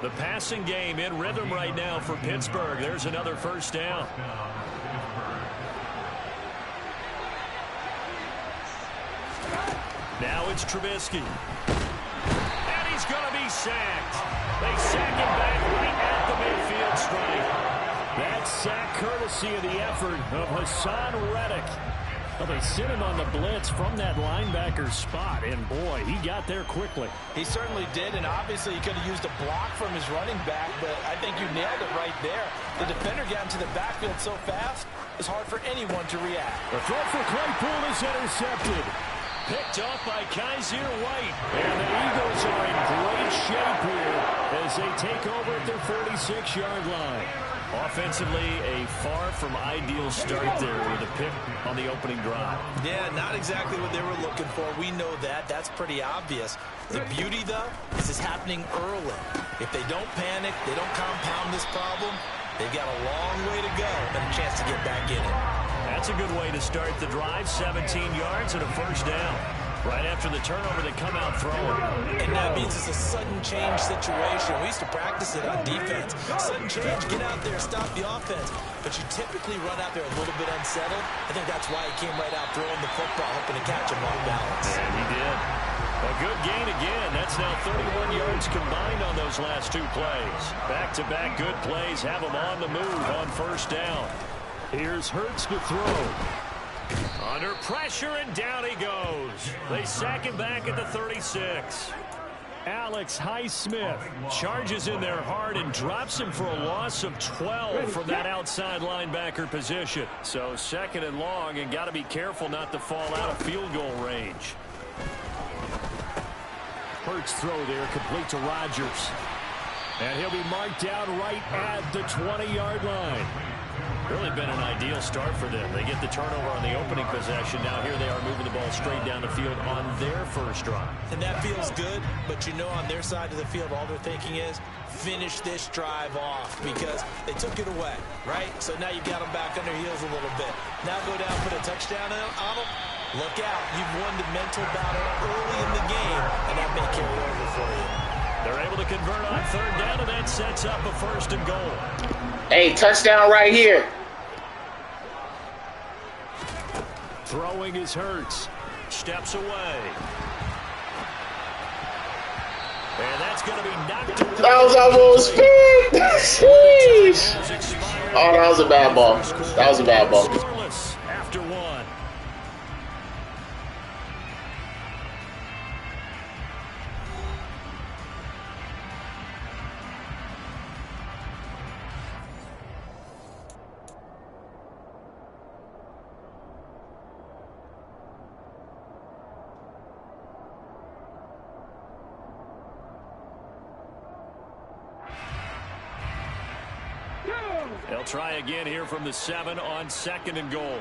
The passing game in rhythm right now for Pittsburgh. There's another first down. Now it's Trubisky. And he's going to be sacked. They sack him back right at the midfield stripe. That sack courtesy of the effort of Hassan Reddick. Well, they sent him on the blitz from that linebacker spot, and boy, he got there quickly. He certainly did, and obviously he could have used a block from his running back, but I think you nailed it right there. The defender got into the backfield so fast, it's hard for anyone to react. The throw for Claypool is intercepted. Picked off by Kaiser White. And the Eagles are in great shape here as they take over at their 46-yard line. Offensively, a far from ideal start there with a pick on the opening drive. Yeah, not exactly what they were looking for. We know that. That's pretty obvious. The beauty, though, is it's happening early. If they don't panic, they don't compound this problem, they've got a long way to go and a chance to get back in it. That's a good way to start the drive. 17 yards and a first down. Right after the turnover, they come out throwing. And that means it's a sudden change situation. We used to practice it on defense. Sudden change, get out there, stop the offense. But you typically run out there a little bit unsettled. I think that's why he came right out throwing the football, hoping to catch him off balance. And he did. A good gain again. That's now 31 yards combined on those last two plays. Back-to-back good plays have him on the move on first down. Here's Hurts to throw. Under pressure, and down he goes. They sack him back at the 36. Alex Highsmith charges in there hard and drops him for a loss of 12 from that outside linebacker position. So second and long, and got to be careful not to fall out of field goal range. Hurts throw there, complete to Rodgers. And he'll be marked down right at the 20-yard line. Really been an ideal start for them. They get the turnover on the opening possession. Now here they are moving the ball straight down the field on their first drive. And that feels good, but you know on their side of the field all they're thinking is finish this drive off because they took it away, right? So now you've got them back on their heels a little bit. Now go down, put a touchdown on them. Look out. You've won the mental battle early in the game, and that may carry over for you. They're able to convert on third down, and that sets up a first and goal. Hey, touchdown right here. Throwing is Hurts. Steps away. And that's going to be knocked away. That was almost big. Sheesh. Oh, that was a bad ball. That was a bad ball. Scoreless after one. They'll try again here from the 7 on second and goal.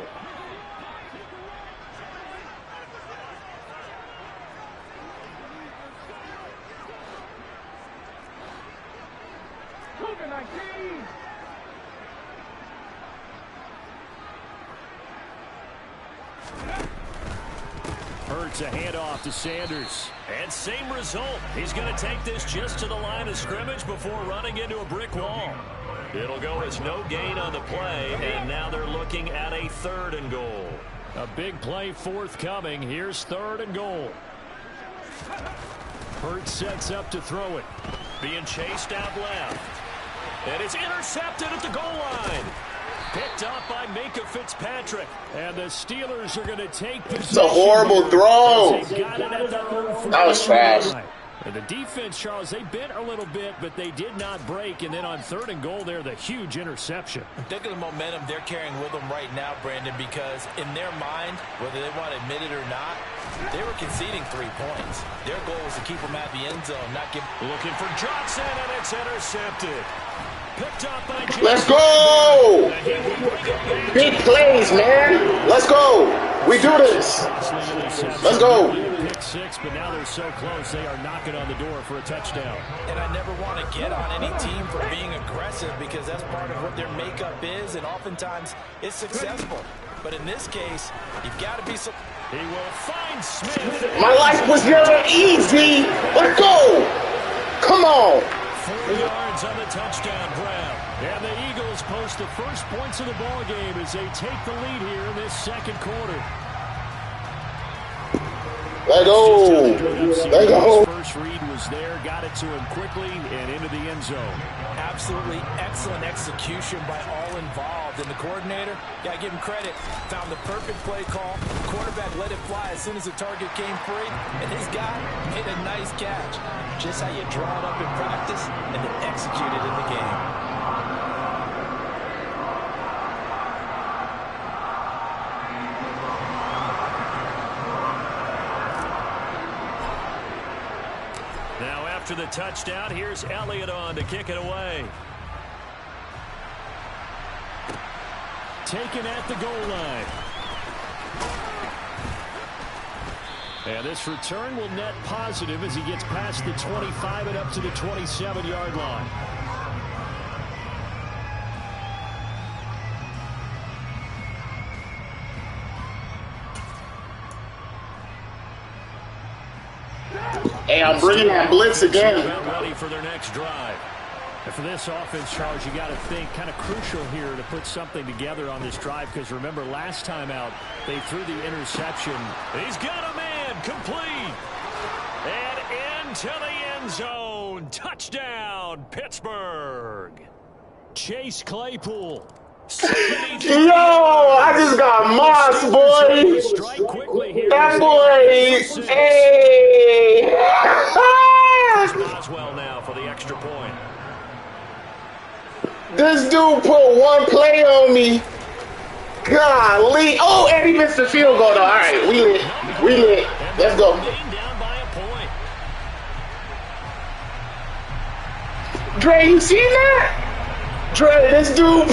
Hurts a handoff to Sanders. And same result. He's going to take this just to the line of scrimmage before running into a brick wall. It'll go as no gain on the play, and now they're looking at a 3rd and goal. A big play forthcoming. Here's 3rd and goal. Hurts sets up to throw it. Being chased out left. And it's intercepted at the goal line. Picked up by Minka Fitzpatrick. And the Steelers are going to take possession. It's a horrible throw. That was trash. And the defense, Charles, they bent a little bit, but they did not break. And then on 3rd and goal there, the huge interception. Think of the momentum they're carrying with them right now, Brandon, because in their mind, whether they want to admit it or not, they were conceding 3 points. Their goal was to keep them at the end zone, not give. Looking for Johnson, and it's intercepted. Picked up by Let's go! Big plays, man. Let's go. We do this. Let's go. Pick 6, but now they're so close, they are knocking on the door for a touchdown. And I never want to get on any team for being aggressive because that's part of what their makeup is, and oftentimes it's successful. But in this case, you've got to be so. He will find Smith. My life was never easy. Let's go. Come on. 4 yards on the touchdown grab. And the Eagles post the first points of the ball game as they take the lead here in this 2nd quarter. Let go. Let go. First read was there, got it to him quickly and into the end zone. Absolutely excellent execution by all involved. And the coordinator, got to give him credit, found the perfect play call. Quarterback let it fly as soon as the target came free. And his guy made a nice catch. Just how you draw it up in practice and then execute it in the game. After the touchdown, here's Elliott on to kick it away. Taken at the goal line. And this return will net positive as he gets past the 25 and up to the 27-yard line. Hey, I'm bringing that blitz again. Ready for their next drive. And for this offense, Charles, you got to think kind of crucial here to put something together on this drive because remember last time out they threw the interception. He's got a man complete. And into the end zone. Touchdown, Pittsburgh. Chase Claypool. Yo, I just got moss, boy. That boy, hey. Boswell now for the extra point. This dude put one play on me. Golly. Oh, and he missed the field goal, though. All right, we lit. We lit. Let's go. Dre, you seen that? Dre, this dude.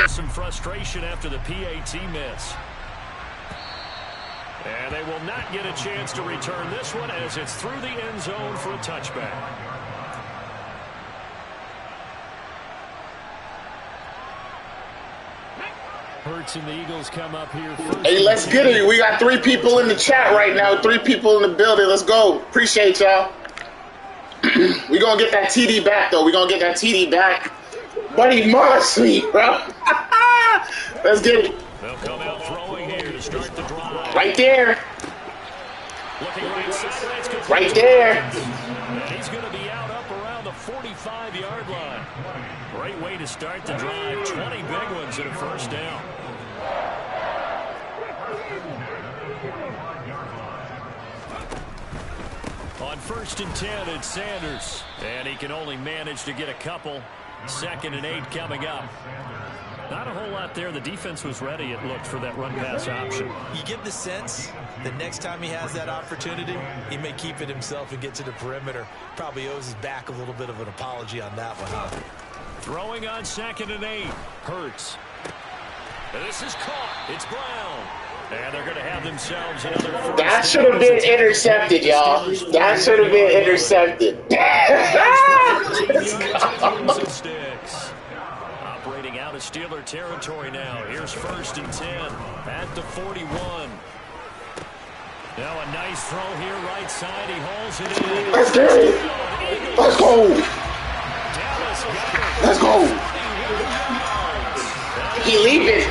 Some frustration after the PAT miss. And they will not get a chance to return this one as it's through the end zone for a touchback. Hurts and the Eagles come up here first. Hey, let's get it. We got 3 people in the chat right now. 3 people in the building. Let's go. Appreciate y'all. We gonna get that TD back, though. We gonna get that TD back. Buddy Moss, me, bro. Let's get it. They'll come out throwing here to start the drive. Right there. Looking right side. Right there. And he's going to be out up around the 45-yard line. Great way to start the drive. 20 big ones and a first down. On 1st and 10, it's Sanders. And he can only manage to get a couple. 2nd and 8 coming up. Not a whole lot there. The defense was ready, it looked, for that run-pass option. You get the sense that next time he has that opportunity, he may keep it himself and get to the perimeter. Probably owes his back a little bit of an apology on that one, huh? Throwing on 2nd and 8. Hurts. This is caught. It's Brown. And they're going to have themselves another first. That should have been intercepted, y'all. That should have been intercepted. Operating out of Steeler territory now. Here's 1st and 10 at the 41. Now a nice throw here, right side. He hauls it in. Let's get it. Let's go. Let's go. He leaving.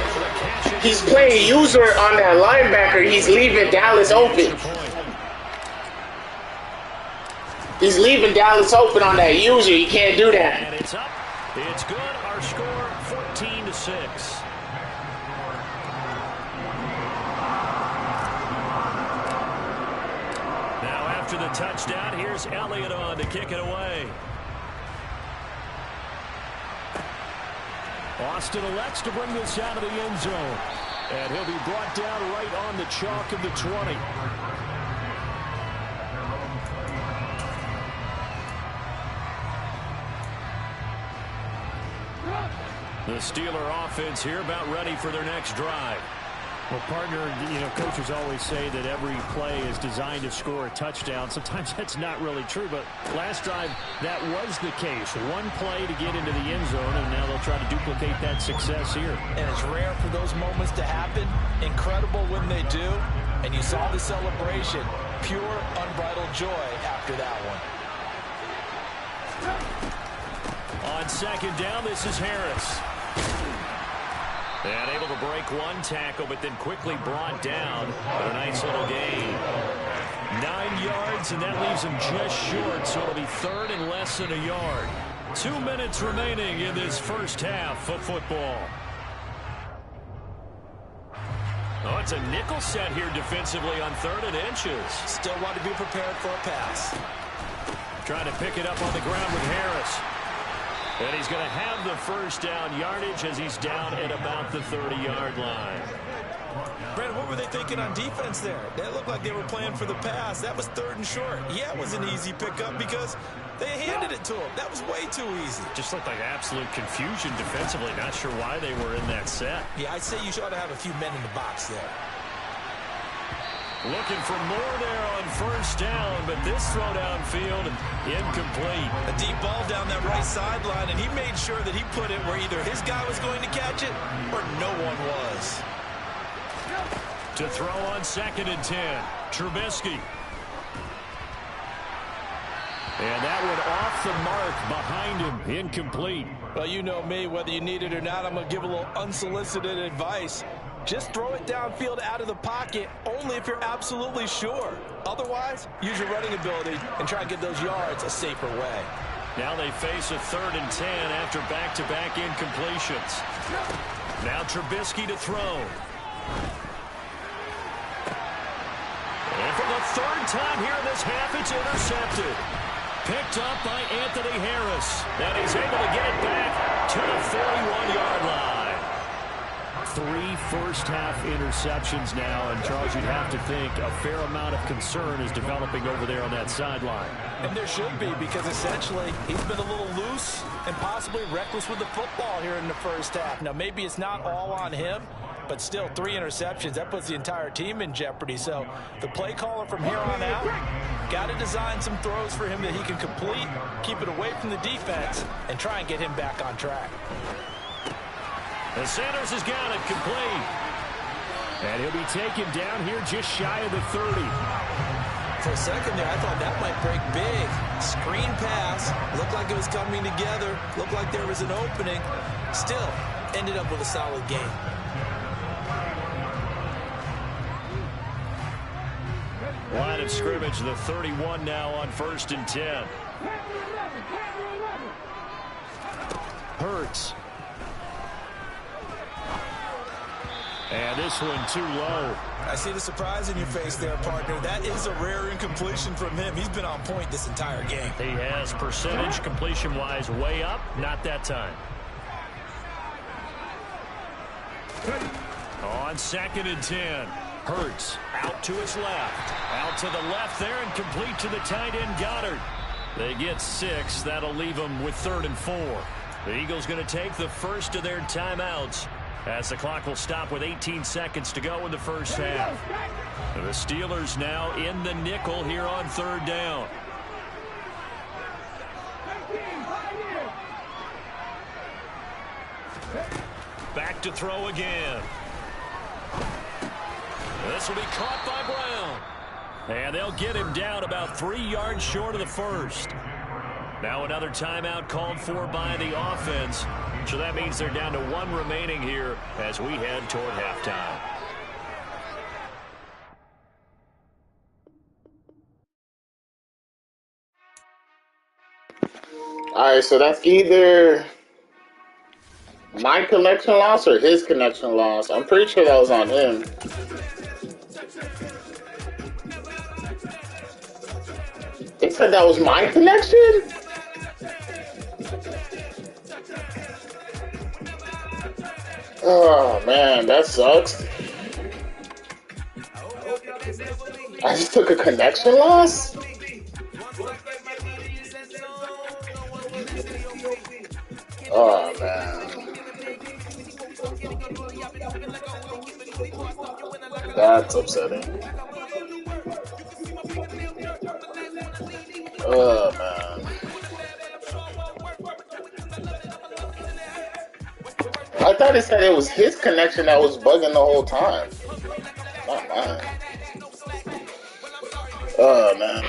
He's playing user on that linebacker. He's leaving Dallas open. He's leaving Dallas open on that user. You can't do that. And it's up. It's good. Our score 14-6. Now after the touchdown, here's Elliott on to kick it away. Austin elects to bring this out of the end zone. And he'll be brought down right on the chalk of the 20. The Steeler offense here about ready for their next drive. Well, partner, you know, coaches always say that every play is designed to score a touchdown. Sometimes that's not really true, but last drive, that was the case. One play to get into the end zone, and now they'll try to duplicate that success here. And it's rare for those moments to happen. Incredible when they do. And you saw the celebration. Pure, unbridled joy after that one. On 2nd down, this is Harris. And able to break one tackle, but then quickly brought down. But a nice little gain. 9 yards, and that leaves him just short, so it'll be 3rd and less than a yard. 2 minutes remaining in this first half of football. Oh, it's a nickel set here defensively on 3rd and inches. Still want to be prepared for a pass. Trying to pick it up on the ground with Harris. And he's going to have the first down yardage as he's down at about the 30-yard line. Brandon, what were they thinking on defense there? They looked like they were playing for the pass. That was 3rd and short. Yeah, it was an easy pickup because they handed it to him. That was way too easy. Just looked like absolute confusion defensively. Not sure why they were in that set. Yeah, I'd say you ought to have a few men in the box there. Looking for more there on 1st down, but this throw downfield, incomplete. A deep ball down that right sideline, and he made sure that he put it where either his guy was going to catch it or no one was. To throw on 2nd and 10, Trubisky. And that one off the mark behind him, incomplete. Well, you know me, whether you need it or not, I'm going to give a little unsolicited advice. Just throw it downfield out of the pocket only if you're absolutely sure. Otherwise, use your running ability and try and get those yards a safer way. Now they face a 3rd and 10 after back-to-back incompletions. Now Trubisky to throw. And for the 3rd time here in this half, it's intercepted. Picked up by Anthony Harris. And he's able to get it back to the 41-yard line. 3 first-half interceptions now, and Charles, you'd have to think a fair amount of concern is developing over there on that sideline. And there should be, because essentially he's been a little loose and possibly reckless with the football here in the first half. Now, maybe it's not all on him, but still 3 interceptions. That puts the entire team in jeopardy. So the play caller from here on out got to design some throws for him that he can complete, keep it away from the defense, and try and get him back on track. And Sanders has got it complete. And he'll be taken down here just shy of the 30. For a second there, I thought that might break big. Screen pass. Looked like it was coming together. Looked like there was an opening. Still, ended up with a solid game. Line of scrimmage, the 31 now on 1st and 10. Hurts. And this one too low. I see the surprise in your face there, partner. That is a rare incompletion from him. He's been on point this entire game. He has percentage completion-wise way up. Not that time. On 2nd and 10. Hurts out to his left. Out to the left there and complete to the tight end Goddard. They get 6. That'll leave them with 3rd and 4. The Eagles going to take the first of their timeouts as the clock will stop with 18 seconds to go in the first half. The Steelers now in the nickel here on third down. Back to throw again. This will be caught by Brown. And they'll get him down about 3 yards short of the first. Now another timeout called for by the offense. So that means they're down to 1 remaining here as we head toward halftime. All right, so that's either my connection loss or his connection loss. I'm pretty sure that was on him. They said that was my connection? Oh, man, that sucks. I just took a connection loss? Oh, man. That's upsetting. Oh, man. I thought it said it was his connection that was bugging the whole time. Not mine. Oh, man.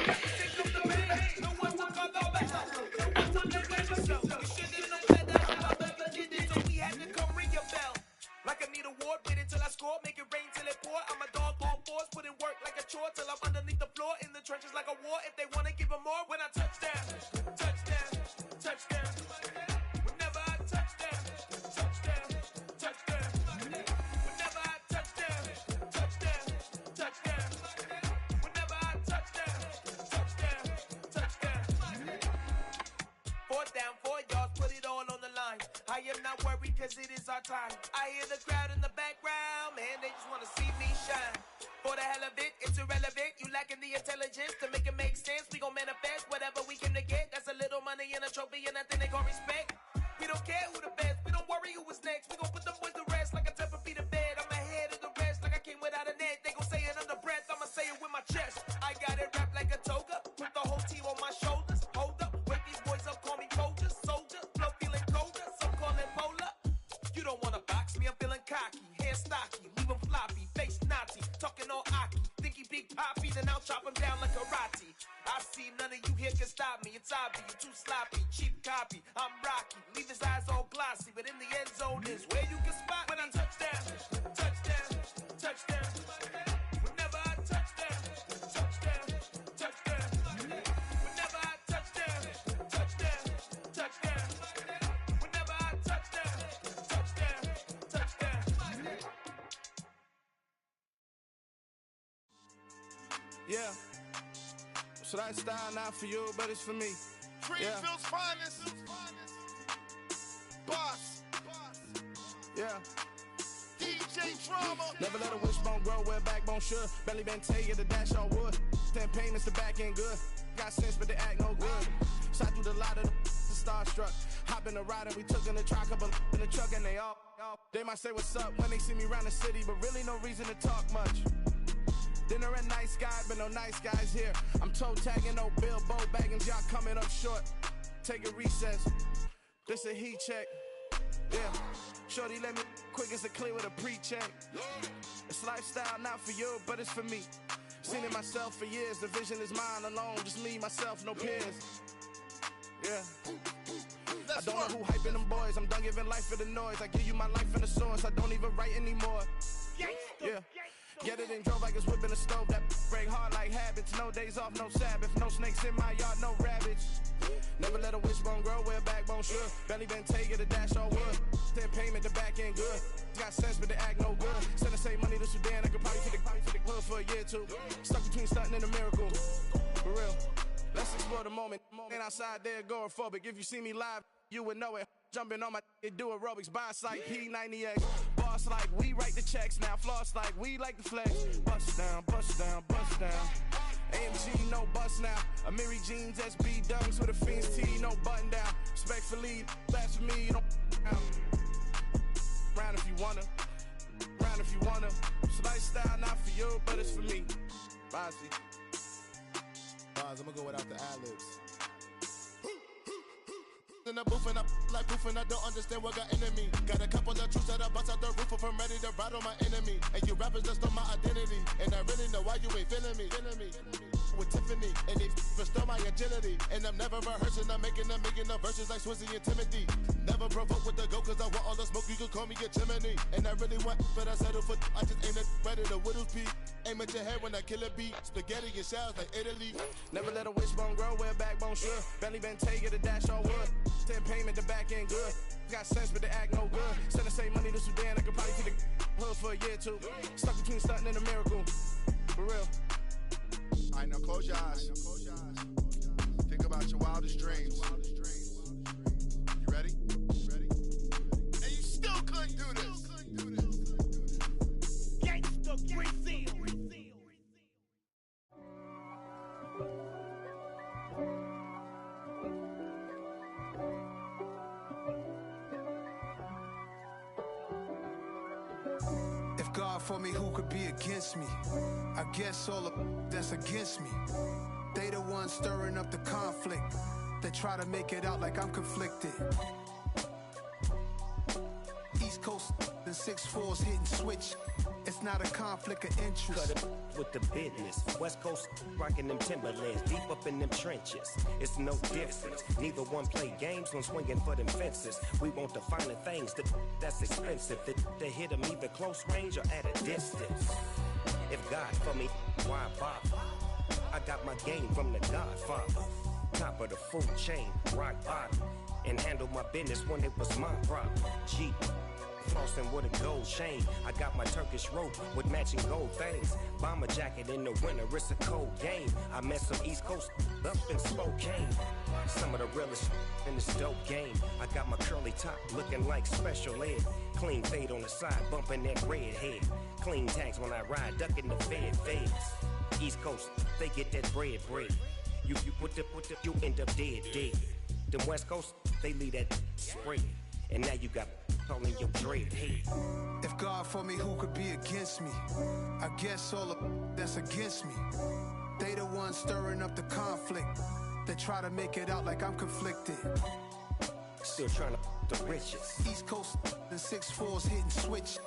Yeah. So that style not for you, but it's for me. Greenfield's finest. Boss. Yeah. DJ Drama. Never let a wishbone grow where backbone should. Belly been taking the dash on wood. 10 payments, the back end good. Got sense, but they act no good. Shot through the lot of the starstruck. Hop in the ride and we took in the truck, couple in the truck and they all. They might say what's up when they see me around the city, but really no reason to talk much. Dinner and nice guy, but no nice guys here. I'm toe tagging, no Bilbo baggins, y'all coming up short. Take a recess. This a heat check. Yeah. Shorty let me quick as a clear with a pre-check. It's lifestyle not for you, but it's for me. Seen it myself for years. The vision is mine alone. Just me, myself, no peers. Yeah. I don't know who hyping them boys. I'm done giving life for the noise. I give you my life in the source. I don't even write anymore. Yeah. Get it and drove like it's whipping a stove. That break hard like habits. No days off, no Sabbath. No snakes in my yard, no rabbits. Never let a wishbone grow where backbone should. Belly been taking the dash on wood. 10 payment, the back end good. Got sense, but they act no good. Send the same money to Sudan. I could probably take the hood for a year or two. Stuck between stunting and a miracle. For real. Let's explore the moment. Ain't outside there agoraphobic. If you see me live, you would know it. Jumping on my do aerobics, boss like P90X. Boss like we write the checks now. Floss like we like the flex. Bust down, bust down, bust down. AMG, no bust now. Amiri jeans, SB dunks with a Fiends T, no button down. Respectfully, blasphemy, don't round if you wanna. Round if you wanna. It's a lifestyle not for you, but it's for me. Bonzi. I'm gonna go without the ad-libs. In the booth and I like proof and I don't understand what got into me. Got a couple of truths that I bust out the roof if I'm ready to ride on my enemy. And you rappers just stole my identity, and I really know why you ain't feeling me. With Tiffany, and they restore my agility. And I'm never rehearsing, I'm making no verses like Swizzy and Timothy. Never provoke with the go, cause I want all the smoke, you can call me a chimney. And I really want, but I settle for, I just ain't ready to whittles pee. Aim at your head when I kill a beat, spaghetti and shells like Italy. Never let a wishbone grow where a backbone should. Belly been take it a dash on wood. 10 payment, the back end good. Got sense, but they act no good. Instead of say money to Sudan, I could probably see the hood for a year or two. Stuck between stunting and a miracle. For real. Alright, now close your eyes. Think about your wildest dreams. You ready? And you still couldn't do this. Gangsta Brazil. If God for me, who could be against me? I guess all of that's against me. They the ones stirring up the conflict. They try to make it out like I'm conflicted. East Coast and 6'4's hitting switch. It's not a conflict of interest. Cut it with the business. West Coast rocking them Timberlands, deep up in them trenches. It's no difference. Neither one play games when swinging for them fences. We want the finer things that's expensive. That hit them either close range or at a distance. If God for me, why bother? I got my game from the Godfather. Top of the food chain, rock bottom. And handle my business when it was my problem. G. Flossing with a gold chain. I got my Turkish rope with matching gold things. Bomber jacket in the winter, it's a cold game. I met some East Coast up in Spokane. Some of the realest in this dope game. I got my curly top looking like special ed. Clean fade on the side, bumping that red head. Clean tags when I ride, ducking the feds. East Coast, they get that bread. You you end up dead. Them West Coast, they leave that spread. And now you got all in your dread head. If God for me, who could be against me? I guess all of that's against me. They the ones stirring up the conflict. They try to make it out like I'm conflicted. Still trying to the riches. East Coast and 6'4's hitting switch.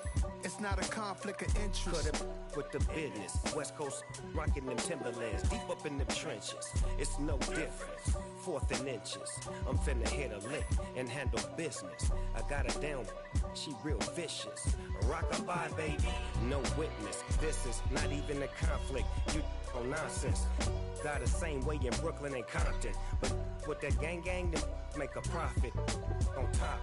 It's not a conflict of interest. Cut it with the business. West Coast rocking them Timberlands, deep up in them trenches. It's no difference. 4th and inches. I'm finna hit a lick and handle business. I got her down, she real vicious. Rock-a-bye, baby, no witness. This is not even a conflict. You on nonsense. Got the same way in Brooklyn and Compton. But with that gang, then make a profit. On top,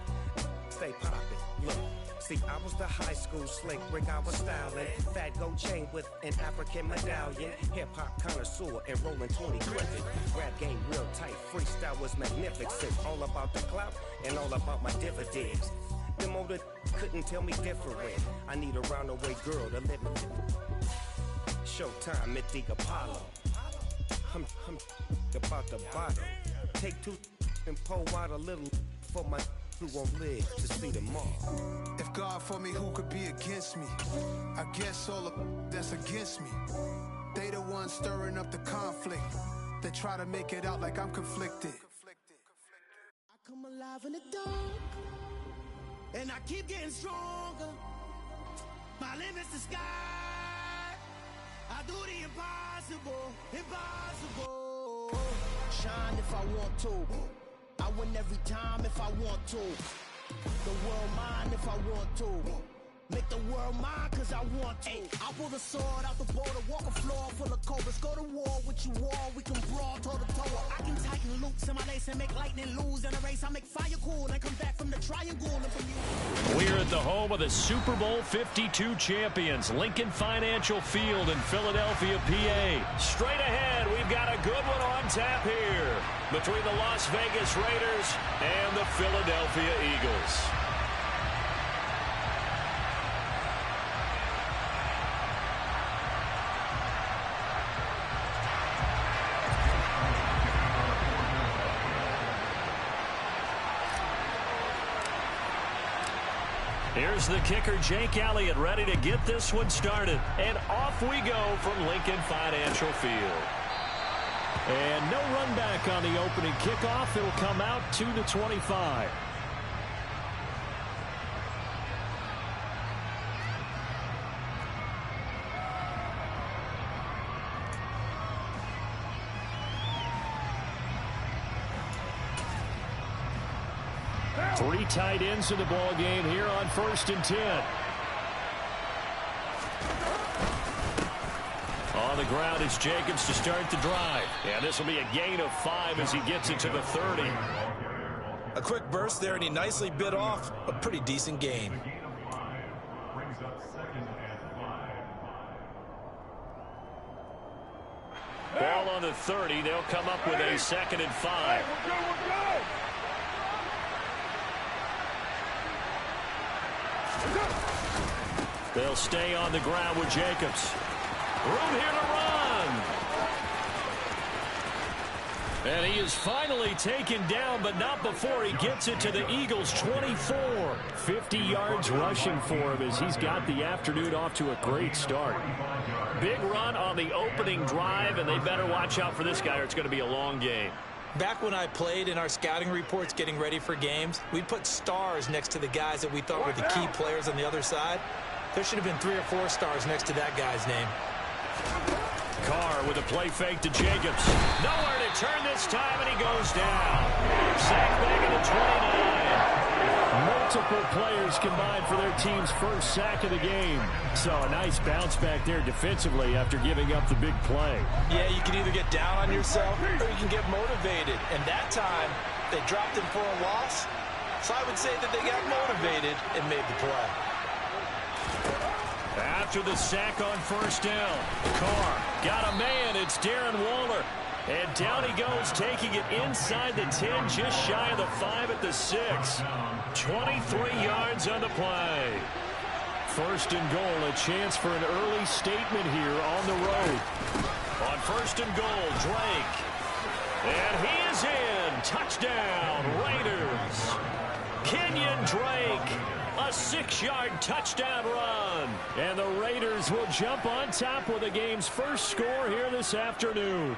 stay poppin'. Look. See, I was the high school slick Rick, I was styling. Fat gold chain with an African medallion. Hip-hop connoisseur and rolling 20 Griffin. Rap game real tight, freestyle was magnificent. All about the clout and all about my dividends. Them older couldn't tell me different. I need a roundaway girl to live with. Showtime at the Apollo. I'm about the bottle. Take 2 and pour out a little for my who won't live to see tomorrow. If God for me, who could be against me? I guess all of that's against me. They the ones stirring up the conflict. They try to make it out like I'm conflicted. I come alive in the dark, and I keep getting stronger. My limit's the sky. I do the impossible. Shine if I want to. I win every time if I want to. The world mine if I want to. Make the world mine cause I want to. I pull the sword out the border, walk a floor full of cobras. Go to war with you all, we can brawl toe to toe. I can tighten loops in my lace and make lightning lose in a race. I make fire cool and come back from the triangle and from you. We're at the home of the Super Bowl 52 champions, Lincoln Financial Field in Philadelphia, PA. Straight ahead, we've got a good one on tap here between the Las Vegas Raiders and the Philadelphia Eagles. Here's the kicker, Jake Elliott, ready to get this one started. And off we go from Lincoln Financial Field. And no run back on the opening kickoff. It'll come out to the 25. Three tight ends in the ball game here on 1st and 10. On the ground, it's Jacobs to start the drive. And this will be a gain of 5 as he gets it to the 30. A quick burst there, and he nicely bit off a pretty decent gain. Ball on the 30. They'll come up with a 2nd and 5. They'll stay on the ground with Jacobs. Room here to run. And he is finally taken down, but not before he gets it to the Eagles' 24. 50 yards rushing for him as he's got the afternoon off to a great start. Big run on the opening drive, and they better watch out for this guy or it's going to be a long game. Back when I played in our scouting reports getting ready for games, we put stars next to the guys that we thought were the key players on the other side. There should have been 3 or 4 stars next to that guy's name. Carr with a play fake to Jacobs. Nowhere to turn this time, and he goes down. Sacked back at the 29. Multiple players combined for their team's first sack of the game. So a nice bounce back there defensively after giving up the big play. Yeah, you can either get down on yourself or you can get motivated. And that time, they dropped him for a loss. So I would say that they got motivated and made the play. After the sack on 1st down, Carr got a man. It's Darren Waller. And down he goes, taking it inside the 10, just shy of the 5 at the 6. 23 yards on the play. 1st and goal, a chance for an early statement here on the road. On 1st and goal, Drake. And he is in. Touchdown, Raiders. Kenyon Drake. A 6-yard touchdown run. And the Raiders will jump on top with the game's first score here this afternoon.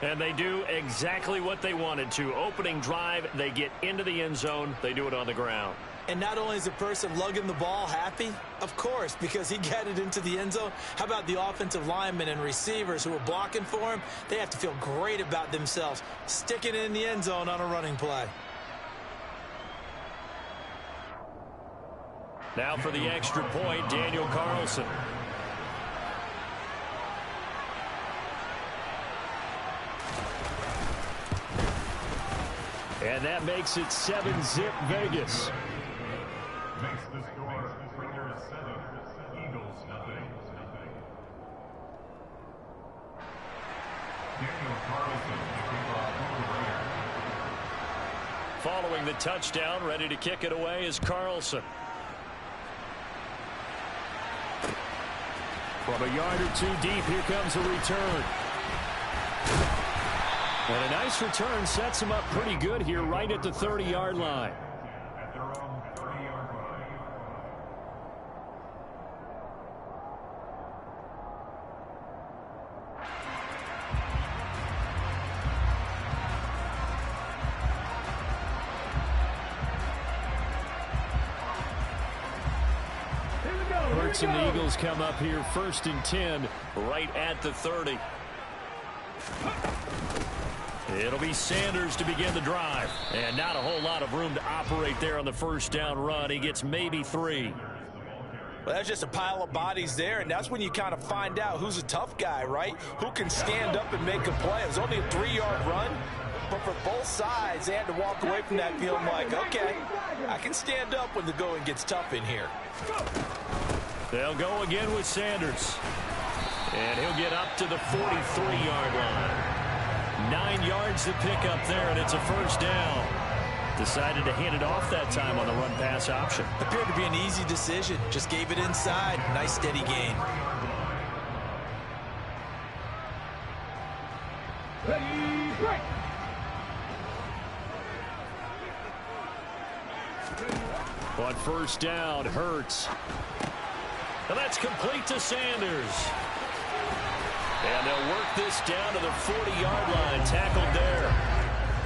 And they do exactly what they wanted to. Opening drive, they get into the end zone. They do it on the ground. And not only is the person lugging the ball happy, of course, because he got it into the end zone. How about the offensive linemen and receivers who are blocking for him? They have to feel great about themselves, sticking it in the end zone on a running play. Now for the extra point, Daniel Carlson. And that makes it 7-zip Vegas. Makes the score Raiders 7, Eagles nothing. Daniel Carlson to kick off for the Raiders. Following the touchdown, ready to kick it away is Carlson. From a yard or 2 deep, here comes a return. And a nice return sets him up pretty good here right at the 30-yard line. At their own 30-yard line. Hurts and the Eagles come up here 1st and 10 right at the 30. It'll be Sanders to begin the drive. And not a whole lot of room to operate there on the 1st down run. He gets maybe 3. Well, that's just a pile of bodies there, and that's when you kind of find out who's a tough guy, right? Who can stand up and make a play. It was only a 3-yard run, but for both sides, they had to walk away from that feeling like, okay, I can stand up when the going gets tough in here. They'll go again with Sanders. And he'll get up to the 43-yard line. 9 yards to pick up there, and it's a 1st down. Decided to hand it off that time on the run-pass option. Appeared to be an easy decision. Just gave it inside. Nice, steady gain. Ready, break. On first down, Hurts. And that's complete to Sanders. And they'll work this down to the 40-yard line. Tackled there.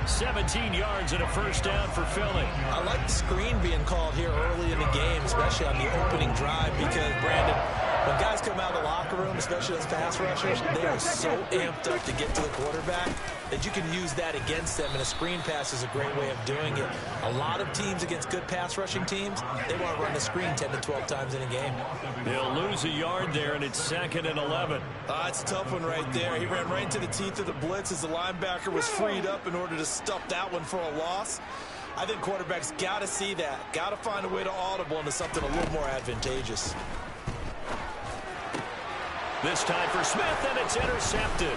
17 yards and a first down for Philly. I like the screen being called here early in the game, especially on the opening drive, because, Brandon, when guys come out of the locker room, especially as pass rushers, they are so amped up to get to the quarterback that you can use that against them, and a screen pass is a great way of doing it. A lot of teams against good pass rushing teams, they want to run the screen 10 to 12 times in a game. They'll lose a yard there, and it's 2nd and 11. It's a tough one right there. He ran right into the teeth of the blitz as the linebacker was freed up in order to stuff that one for a loss. I think quarterbacks got to see that, got to find a way to audible into something a little more advantageous. This time for Smith, and it's intercepted.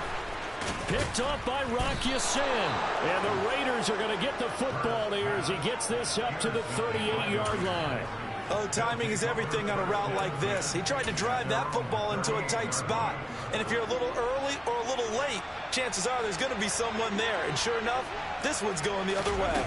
Picked up by Rock Ya-Sin. And the Raiders are going to get the football here as he gets this up to the 38-yard line. Oh, timing is everything on a route like this. He tried to drive that football into a tight spot. And if you're a little early or a little late, chances are there's going to be someone there. And sure enough, this one's going the other way.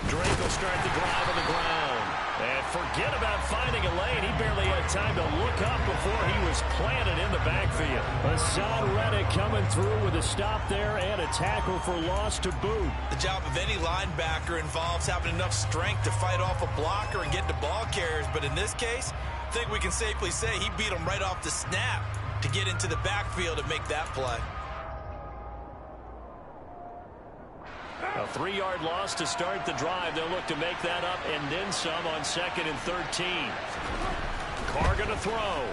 Drake will start the drive on the ground. And forget about finding a lane. He barely had time to look up before he was planted in the backfield. Hassan Reddick coming through with a stop there and a tackle for loss to boot. The job of any linebacker involves having enough strength to fight off a blocker and get to ball carriers. But in this case, I think we can safely say he beat him right off the snap to get into the backfield and make that play. A 3-yard loss to start the drive. They'll look to make that up and then some on 2nd and 13. Carr going to throw.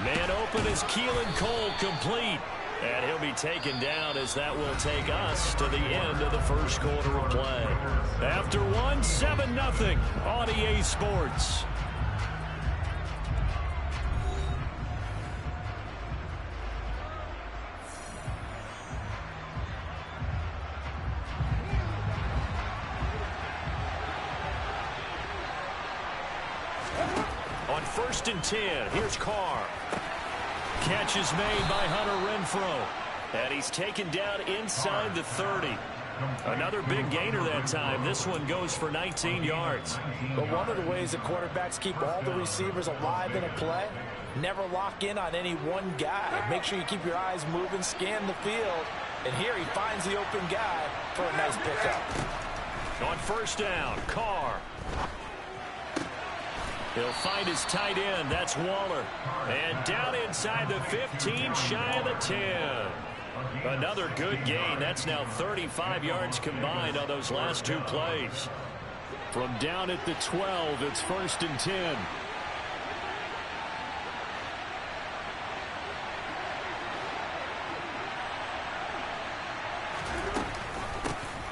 Man open is Keelan Cole, complete. And he'll be taken down as that will take us to the end of the first quarter of play. After one, 7-0 on EA Sports. On 1st and 10, here's Carr. Catch is made by Hunter Renfrow. And he's taken down inside the 30. Another big gainer that time. This one goes for 19 yards. But one of the ways that quarterbacks keep all the receivers alive in a play, never lock in on any one guy. Make sure you keep your eyes moving, scan the field. And here he finds the open guy for a nice pickup. On 1st down, Carr. He'll find his tight end. That's Waller. And down inside the 15, shy of the 10. Another good gain. That's now 35 yards combined on those last two plays. From down at the 12, it's 1st and 10.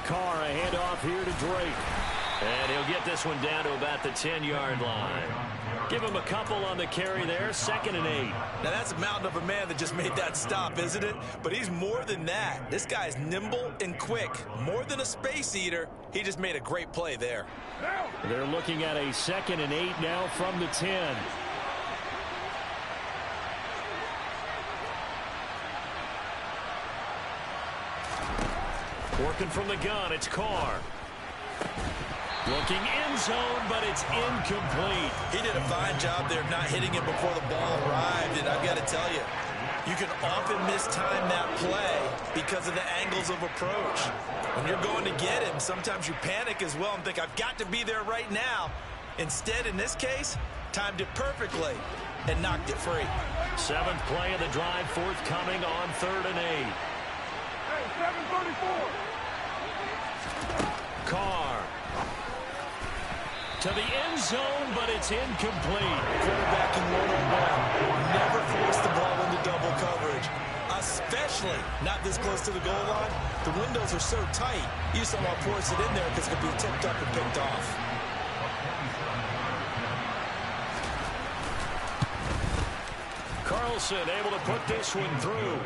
Carr, a handoff here to Drake. And he'll get this one down to about the 10-yard line. Give him a couple on the carry there, 2nd and 8. Now that's a mountain of a man that just made that stop, isn't it? But he's more than that. This guy's nimble and quick. More than a space eater, he just made a great play there. They're looking at a 2nd and 8 now from the 10. Working from the gun, it's Carr. Looking end zone, but it's incomplete. He did a fine job there of not hitting him before the ball arrived, and I've got to tell you, you can often mistime that play because of the angles of approach. When you're going to get him, sometimes you panic as well and think, I've got to be there right now. Instead, in this case, timed it perfectly and knocked it free. 7th play of the drive, forthcoming on 3rd and 8. Hey, 7:34. Carr. To the end zone, but it's incomplete. Quarterbacking 101. Never force the ball into double coverage, especially not this close to the goal line. The windows are so tight, you just don't want to force it in there because it could be tipped up and picked off. Carlson able to put this one through.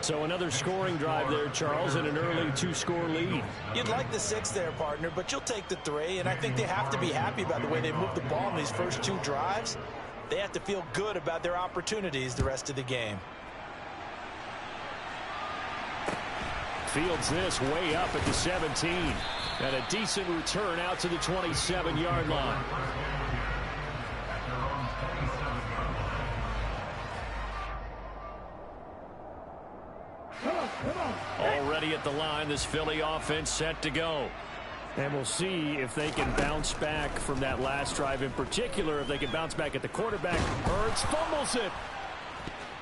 So another scoring drive there, Charles, and an early 2-score lead. You'd like the 6 there, partner, but you'll take the 3, and I think they have to be happy about the way they moved the ball in these first 2 drives. They have to feel good about their opportunities the rest of the game. Fields this way up at the 17. And a decent return out to the 27-yard line. Already at the line, this Philly offense set to go. And we'll see if they can bounce back from that last drive in particular, if they can bounce back at the quarterback. Hurts fumbles it.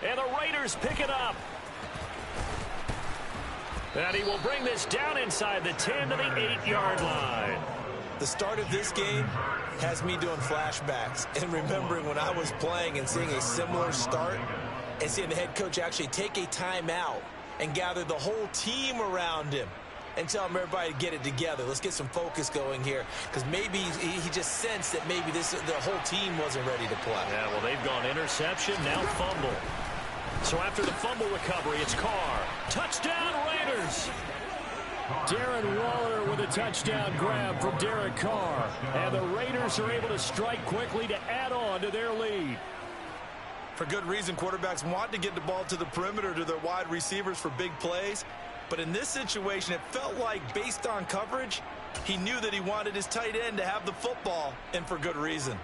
And the Raiders pick it up. And he will bring this down inside the 10 to the 8-yard line. The start of this game has me doing flashbacks and remembering when I was playing and seeing a similar start and seeing the head coach actually take a timeout and gather the whole team around him and tell him everybody to get it together. Let's get some focus going here, because maybe he just sensed that maybe the whole team wasn't ready to play. Yeah, well, they've gone interception, now fumble. So after the fumble recovery, it's Carr. Touchdown, Raiders! Darren Waller with a touchdown grab from Derek Carr. And the Raiders are able to strike quickly to add on to their lead. For good reason, quarterbacks want to get the ball to the perimeter to their wide receivers for big plays. But in this situation, it felt like, based on coverage, he knew that he wanted his tight end to have the football, and for good reason.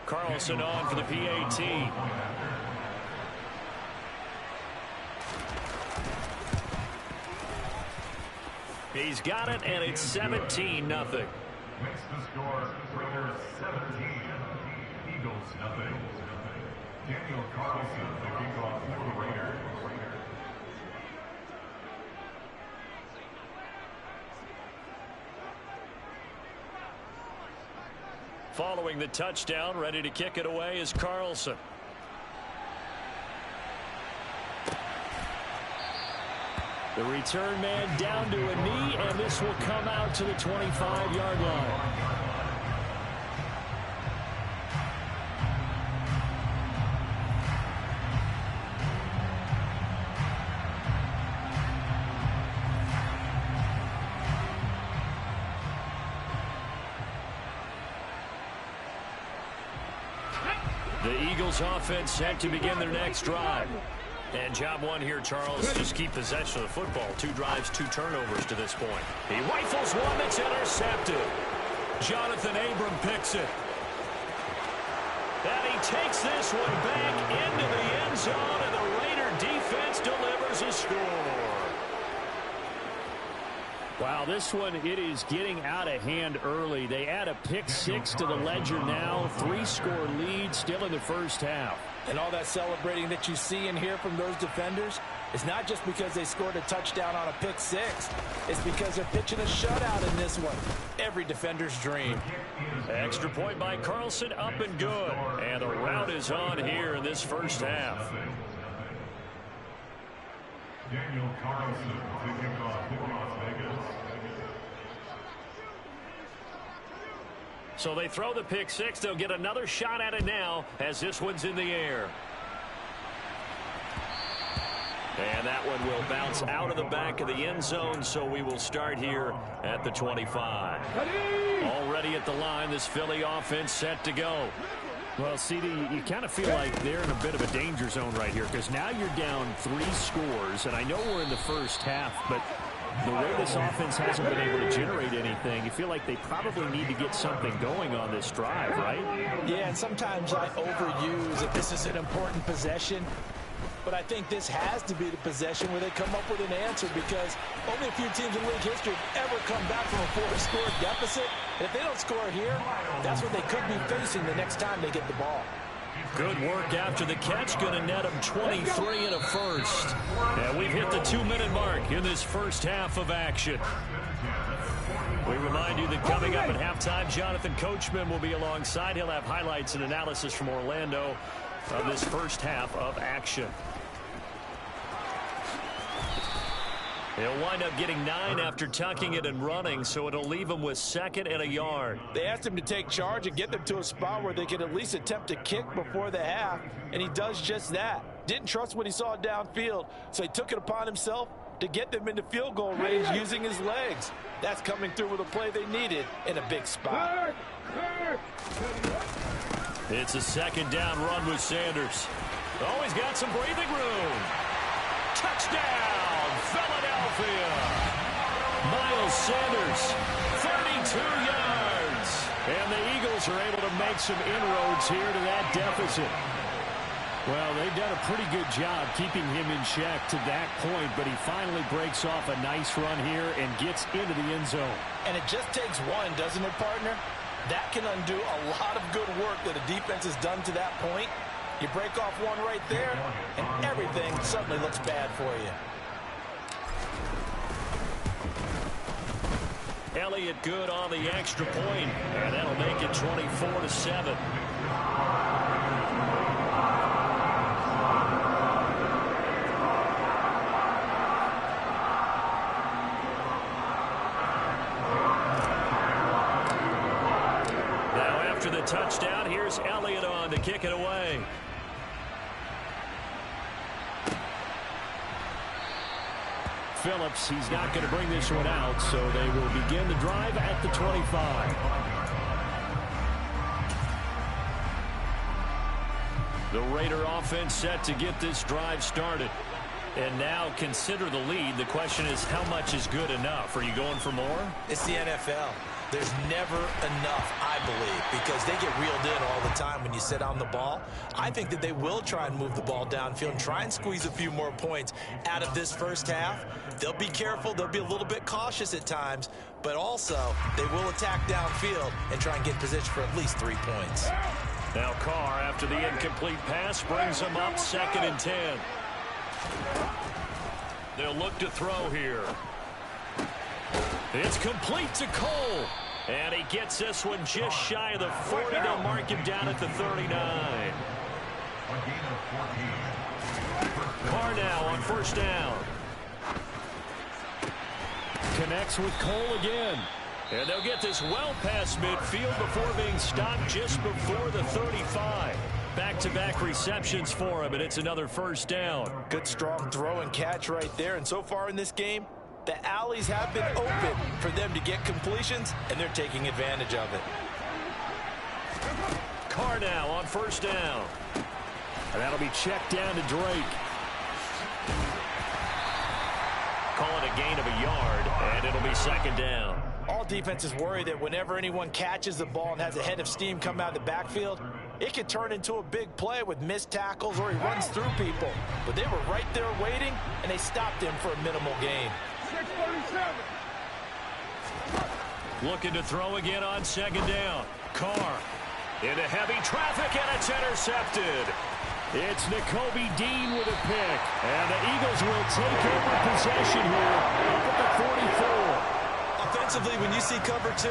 Carlson on for the PAT. He's got it, and it's 17-0. Makes the score Raiders 17, Eagles nothing. Daniel Carlson, the kickoff for the Raiders. Following the touchdown, ready to kick it away is Carlson. The return man down to a knee, and this will come out to the 25-yard line. The Eagles offense set to begin their next drive. And job one here, Charles, just keep possession of the football. 2 drives, 2 turnovers to this point. He rifles one that's intercepted. Jonathan Abram picks it. And he takes this one back into the end zone, and the Raider defense delivers a score. Wow, this one, it is getting out of hand early. They add a pick-6 to the ledger now. 3-score lead still in the first half. And all that celebrating that you see and hear from those defenders is not just because they scored a touchdown on a pick-6. It's because they're pitching a shutout in this one. Every defender's dream. Extra point by Carlson, up and good. And the rout is on here in this first half. Daniel Carlson, the kickoff for Las Vegas. So they throw the pick-6. They'll get another shot at it now as this one's in the air. And that one will bounce out of the back of the end zone, so we will start here at the 25. Already at the line, this Philly offense set to go. Well, CD, you kind of feel like they're in a bit of a danger zone right here, because now you're down 3 scores, and I know we're in the first half, but the way this offense hasn't been able to generate anything, you feel like they probably need to get something going on this drive, right? Yeah, and sometimes I overuse that this is an important possession. But I think this has to be the possession where they come up with an answer, because only a few teams in league history have ever come back from a 4-score deficit. And if they don't score here, that's what they could be facing the next time they get the ball. Good work after the catch. Going to net them 23 and a first. And we've hit the 2-minute mark in this first half of action. We remind you that coming up at halftime, Jonathan Coachman will be alongside. He'll have highlights and analysis from Orlando of this first half of action. He'll wind up getting 9 after tucking it and running, so it'll leave him with 2nd and a yard. They asked him to take charge and get them to a spot where they could at least attempt a kick before the half, and he does just that. Didn't trust what he saw downfield, so he took it upon himself to get them into field goal range using his legs. That's coming through with a play they needed in a big spot. It's a 2nd down run with Sanders. Oh, he's got some breathing room. Touchdown, Philadelphia. Miles Sanders, 32 yards. And the Eagles are able to make some inroads here to that deficit. Well, they've done a pretty good job keeping him in check to that point, but he finally breaks off a nice run here and gets into the end zone. And it just takes one, doesn't it, partner? That can undo a lot of good work that a defense has done to that point. You break off one right there, and everything suddenly looks bad for you. Elliott good on the extra point, and that'll make it 24-7. Now after the touchdown, here's Elliott on to kick it away. Phillips, he's not going to bring this one out, so they will begin the drive at the 25. The Raider offense set to get this drive started. And now consider the lead. The question is, how much is good enough? Are you going for more? It's the NFL. There's never enough, I believe, because they get reeled in all the time when you sit on the ball. I think that they will try and move the ball downfield and try and squeeze a few more points out of this first half. They'll be careful. They'll be a little bit cautious at times, but also they will attack downfield and try and get position for at least 3 points. Now Carr, after the incomplete pass, brings them up 2nd and 10. They'll look to throw here. It's complete to Cole. And he gets this one just shy of the 40. They'll mark him down at the 39. Carr now on 1st down. Connects with Cole again. And they'll get this well past midfield before being stopped just before the 35. Back-to-back receptions for him, and it's another 1st down. Good strong throw and catch right there. And so far in this game, the alleys have been open for them to get completions, and they're taking advantage of it. Carr now on 1st down. And that'll be checked down to Drake. Call it a gain of a yard, and it'll be 2nd down. All defenses worry that whenever anyone catches the ball and has a head of steam come out of the backfield, it could turn into a big play with missed tackles or he runs through people. But they were right there waiting, and they stopped him for a minimal gain. Looking to throw again on 2nd down. Carr into heavy traffic, and it's intercepted. It's Nakobe Dean with a pick. And the Eagles will take over possession here up at the 44. Offensively, when you see cover 2,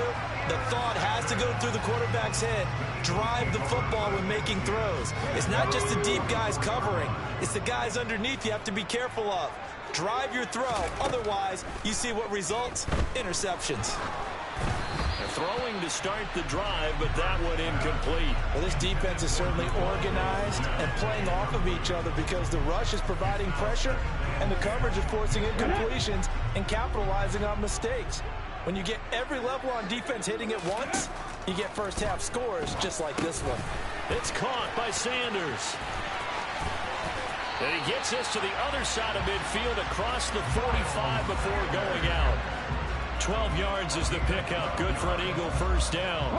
the thought has to go through the quarterback's head. Drive the football when making throws. It's not just the deep guys covering. It's the guys underneath you have to be careful of. Drive your throw. Otherwise, you see what results? Interceptions. Throwing to start the drive, but that one incomplete. Well, this defense is certainly organized and playing off of each other because the rush is providing pressure and the coverage is forcing incompletions and capitalizing on mistakes. When you get every level on defense hitting at once, you get first half scores just like this one. It's caught by Sanders. And he gets this to the other side of midfield across the 45 before going out. 12 yards is the pickup. Good for an Eagle 1st down.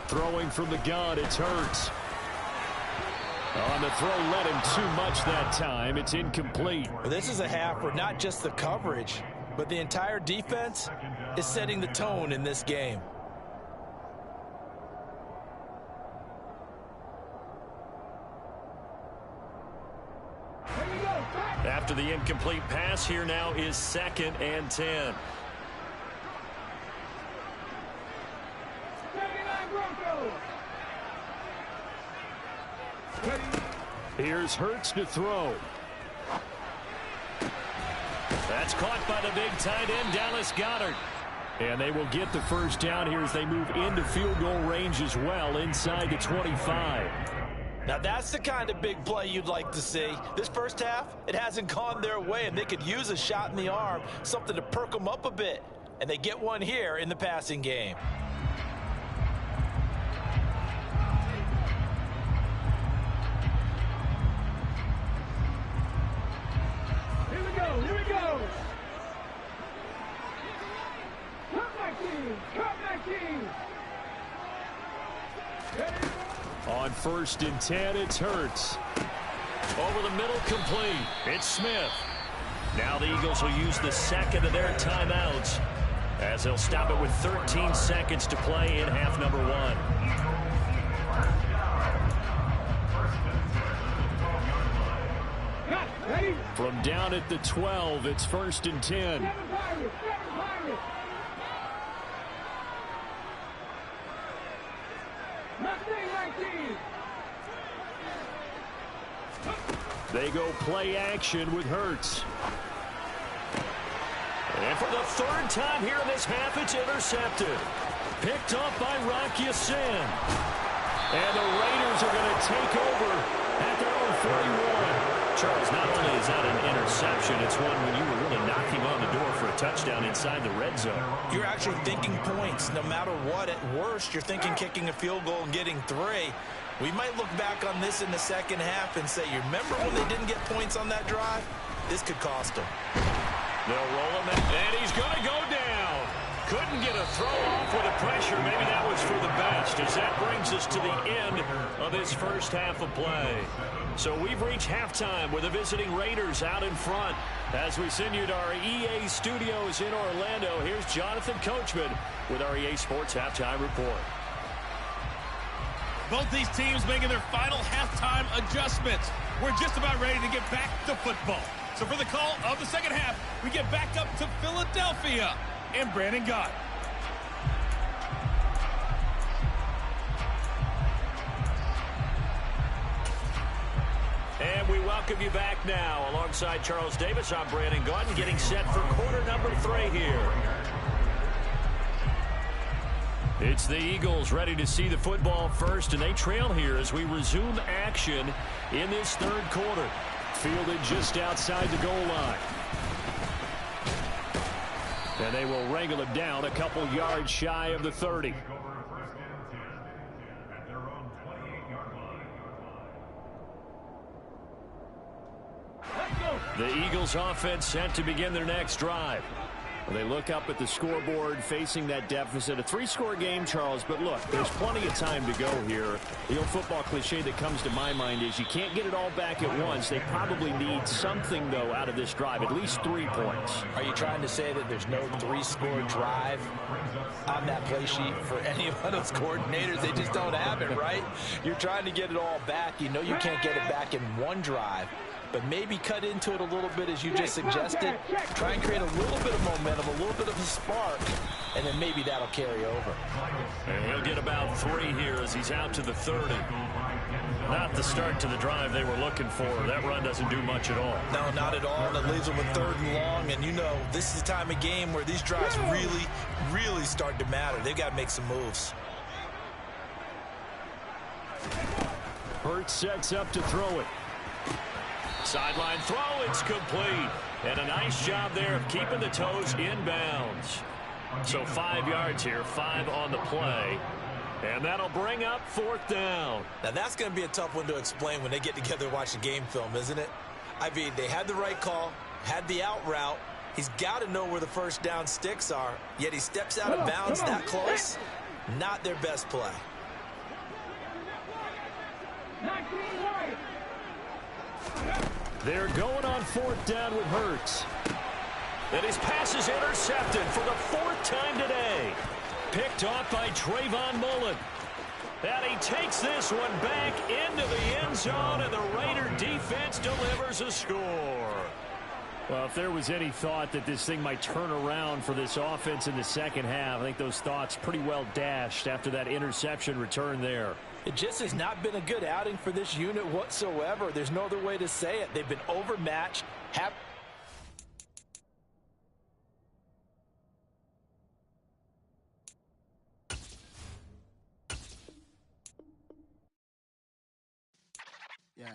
Throwing from the gun, it's Hurts. On the throw, led him too much that time. It's incomplete. Well, this is a half where not just the coverage, but the entire defense is setting the tone in this game. After the incomplete pass, here now is 2nd and 10. Here's Hurts to throw. That's caught by the big tight end, Dallas Goedert. And they will get the 1st down here as they move into field goal range as well inside the 25. Now that's the kind of big play you'd like to see. This first half, it hasn't gone their way, and they could use a shot in the arm, something to perk them up a bit. And they get one here in the passing game. Here we go, here we go. Come back, team. On 1st and 10, it's Hurts. Over the middle, complete. It's Smith. Now the Eagles will use the second of their timeouts as they'll stop it with 13 seconds to play in half number 1. From down at the 12, it's 1st and 10. They go play action with Hurts. And for the 3rd time here in this half, it's intercepted. Picked off by Rock Ya-Sin. And the Raiders are going to take over at their own 41. Charles, not only is that an interception, it's one when you were really knocking on the door for a touchdown inside the red zone. You're actually thinking points no matter what. At worst, you're thinking kicking a field goal and getting 3. We might look back on this in the second half and say, you remember when they didn't get points on that drive? This could cost them. They'll roll him, and he's going to go down. Couldn't get a throw off with the pressure. Maybe that was for the best, as that brings us to the end of this first half of play. So we've reached halftime with the visiting Raiders out in front. As we send you to our EA studios in Orlando, here's Jonathan Coachman with our EA Sports Halftime Report. Both these teams making their final halftime adjustments. We're just about ready to get back to football. So for the call of the second half, we get back up to Philadelphia and Brandon Gott. And we welcome you back now. Alongside Charles Davis, I'm Brandon Gott, getting set for quarter number 3 here. It's the Eagles ready to see the football first, and they trail here as we resume action in this 3rd quarter. Fielded just outside the goal line. And they will wrangle him down a couple yards shy of the 30. The Eagles offense set to begin their next drive. They look up at the scoreboard facing that deficit. A 3-score game, Charles, but look, there's plenty of time to go here. The old football cliche that comes to my mind is you can't get it all back at once. They probably need something, though, out of this drive, at least 3 points. Are you trying to say that there's no 3-score drive on that play sheet for any of those coordinators? They just don't have it, right? You're trying to get it all back. You know you can't get it back in one drive. But maybe cut into it a little bit as you just suggested. Try and create a little bit of momentum, a little bit of a spark, and then maybe that'll carry over. And he'll get about 3 here as he's out to the 30. Not the start to the drive they were looking for. That run doesn't do much at all. No, not at all. And it leaves them with 3rd and long. And you know, this is the time of game where these drives really, really start to matter. They've got to make some moves. Hurts sets up to throw it. Sideline throw, it's complete. And a nice job there of keeping the toes inbounds. So 5 yards here, 5 on the play. And that'll bring up 4th down. Now that's going to be a tough one to explain when they get together and watch the game film, isn't it? I mean, they had the right call, had the out route. He's got to know where the 1st down sticks are, yet he steps out of bounds that close. Not their best play. They're going on 4th down with Hurts. And his pass is intercepted for the 4th time today. Picked off by Trayvon Mullen. And he takes this one back into the end zone, and the Raider defense delivers a score. Well, if there was any thought that this thing might turn around for this offense in the second half, I think those thoughts pretty well dashed after that interception return there. It just has not been a good outing for this unit whatsoever. There's no other way to say it. They've been overmatched. Yeah.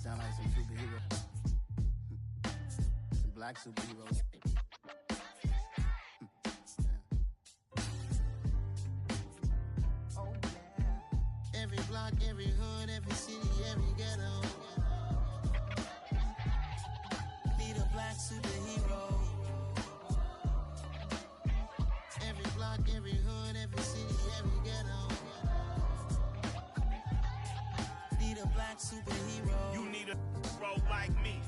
Sound like some superhero. Some black superheroes. Oh, yeah. Every block, every hood, every city, every ghetto. Need a black superhero. Every block, every hood, every city, every ghetto. Need a black superhero. You need a bro like me.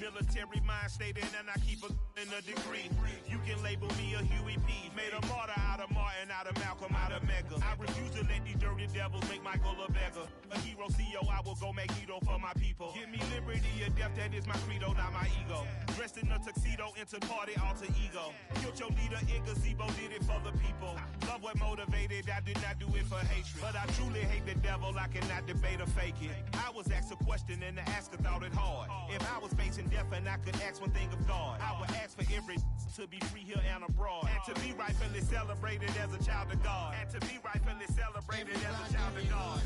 Military mind stated, and I keep in a degree. You can label me a Huey P. Made a martyr out of Martin, out of Malcolm, out of Mega. I refuse to let these dirty devils make Michael a beggar. A hero CEO, I will go Magneto for my people. Give me liberty or death, that is my credo, not my ego. Dressed in a tuxedo, into party, alter ego. Killed your leader, in gazebo, did it for the people. Love what motivated, I did not do it for hatred. But I truly hate the devil, I cannot debate or fake it. I was asked a question and the asker thought it hard. If I was facing death and I could ask one thing of God, I would ask for every to be free here and abroad. And to be rightfully celebrated as a child of God. And to be rightfully celebrated as a child of God.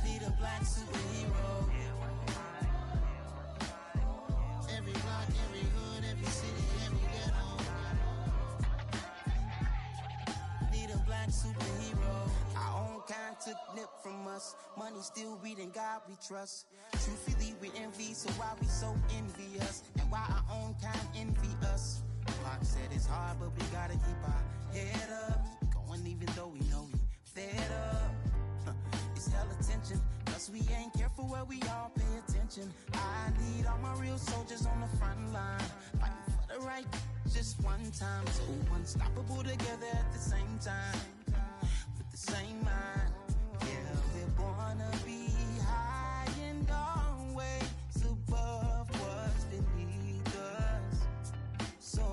Need a black superhero. Every block, every hood, every city, every ghetto. Need a black superhero. Our own kind took nip from us. Money still reading God we trust. Truthfully we envy, so why we so envious? And why our own kind envy us? Pac said it's hard, but we gotta keep our head up. Going even though we know we fed up. It's hell attention, cause we ain't careful where we all pay attention. I need all my real soldiers on the front line, fighting for the right just one time. So unstoppable together at the same time, with the same mind. Yeah, we're born to be high and always above what's beneath us. So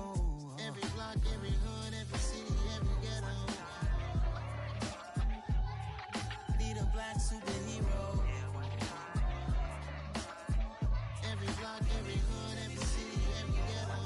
every block, every hood, every city, every ghetto. Need a black superhero. Every block, every hood, every city, every ghetto.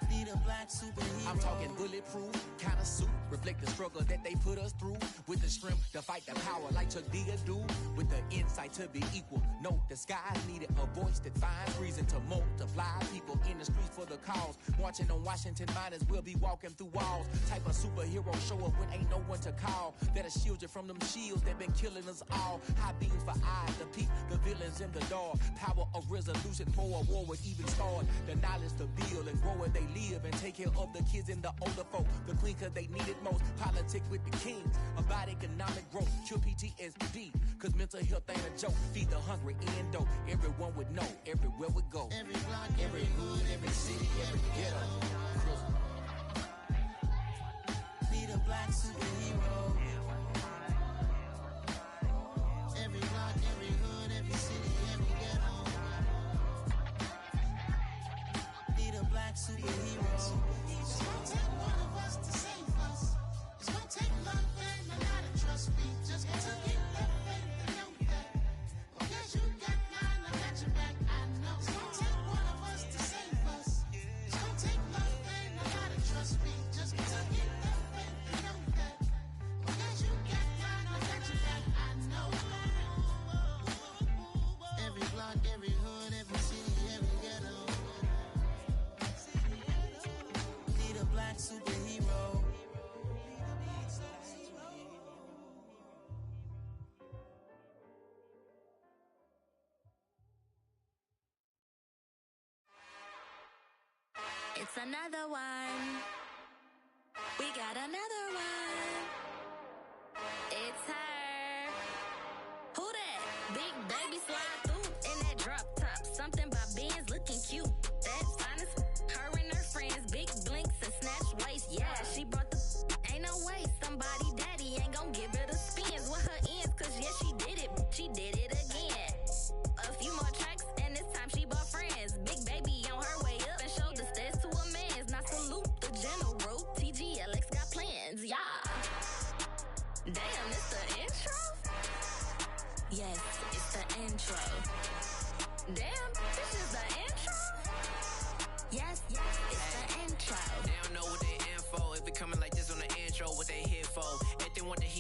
Need a black superhero. I'm talking bulletproof kind of suit, reflect the struggle that they put us through. With the strength to fight the power like Chuck D do. With the insight to be equal. Note the skies needed a voice that finds reason to multiply. People in the streets for the cause. Marching on Washington miners will be walking through walls. Type of superhero show up when ain't no one to call. That'll shield you from them shields that been killing us all. High beams for eyes to peep the villains in the dark. Power of resolution for a war would even start. The knowledge to build and grow where they live and take care of the kids and the older folk. The queen cause they need it most. Politics with the kings. About economic growth. Cure PTSD. Cause mental health ain't a joke. Feed the hungry and dope. Everyone would know. Everywhere we go. Every block, every hood, every city, every ghetto. Need a black superhero. Every block, every hood, every city, every ghetto. Need a black superhero. It's gonna take one of us to save us. It's gonna take love and a lot of trust. We just got to get that faith and know that. Because you got mine, I got your back, I know. It's gonna take one of us to save us. It's gonna take love and a lot of trust. We just got to get that faith and know that. Because you got mine, I got your back, I know. Every block, every hood, every city, every ghetto. Need a black superhero. It's another one. We got another one. It's her. Who that? Big baby slide through in that drop top. Something about Benz looking cute. That's honest. Her and her friends, big blinks and snatch waist. Yeah, she brought the. Ain't no way somebody daddy ain't gon' give her the spins with her ends. Cause yeah, she did it. She did it again. A few more tracks and this time she bought friends. Big baby on her way up and showed the stairs to a man's. Now salute the general. TGLX got plans, yeah. Damn.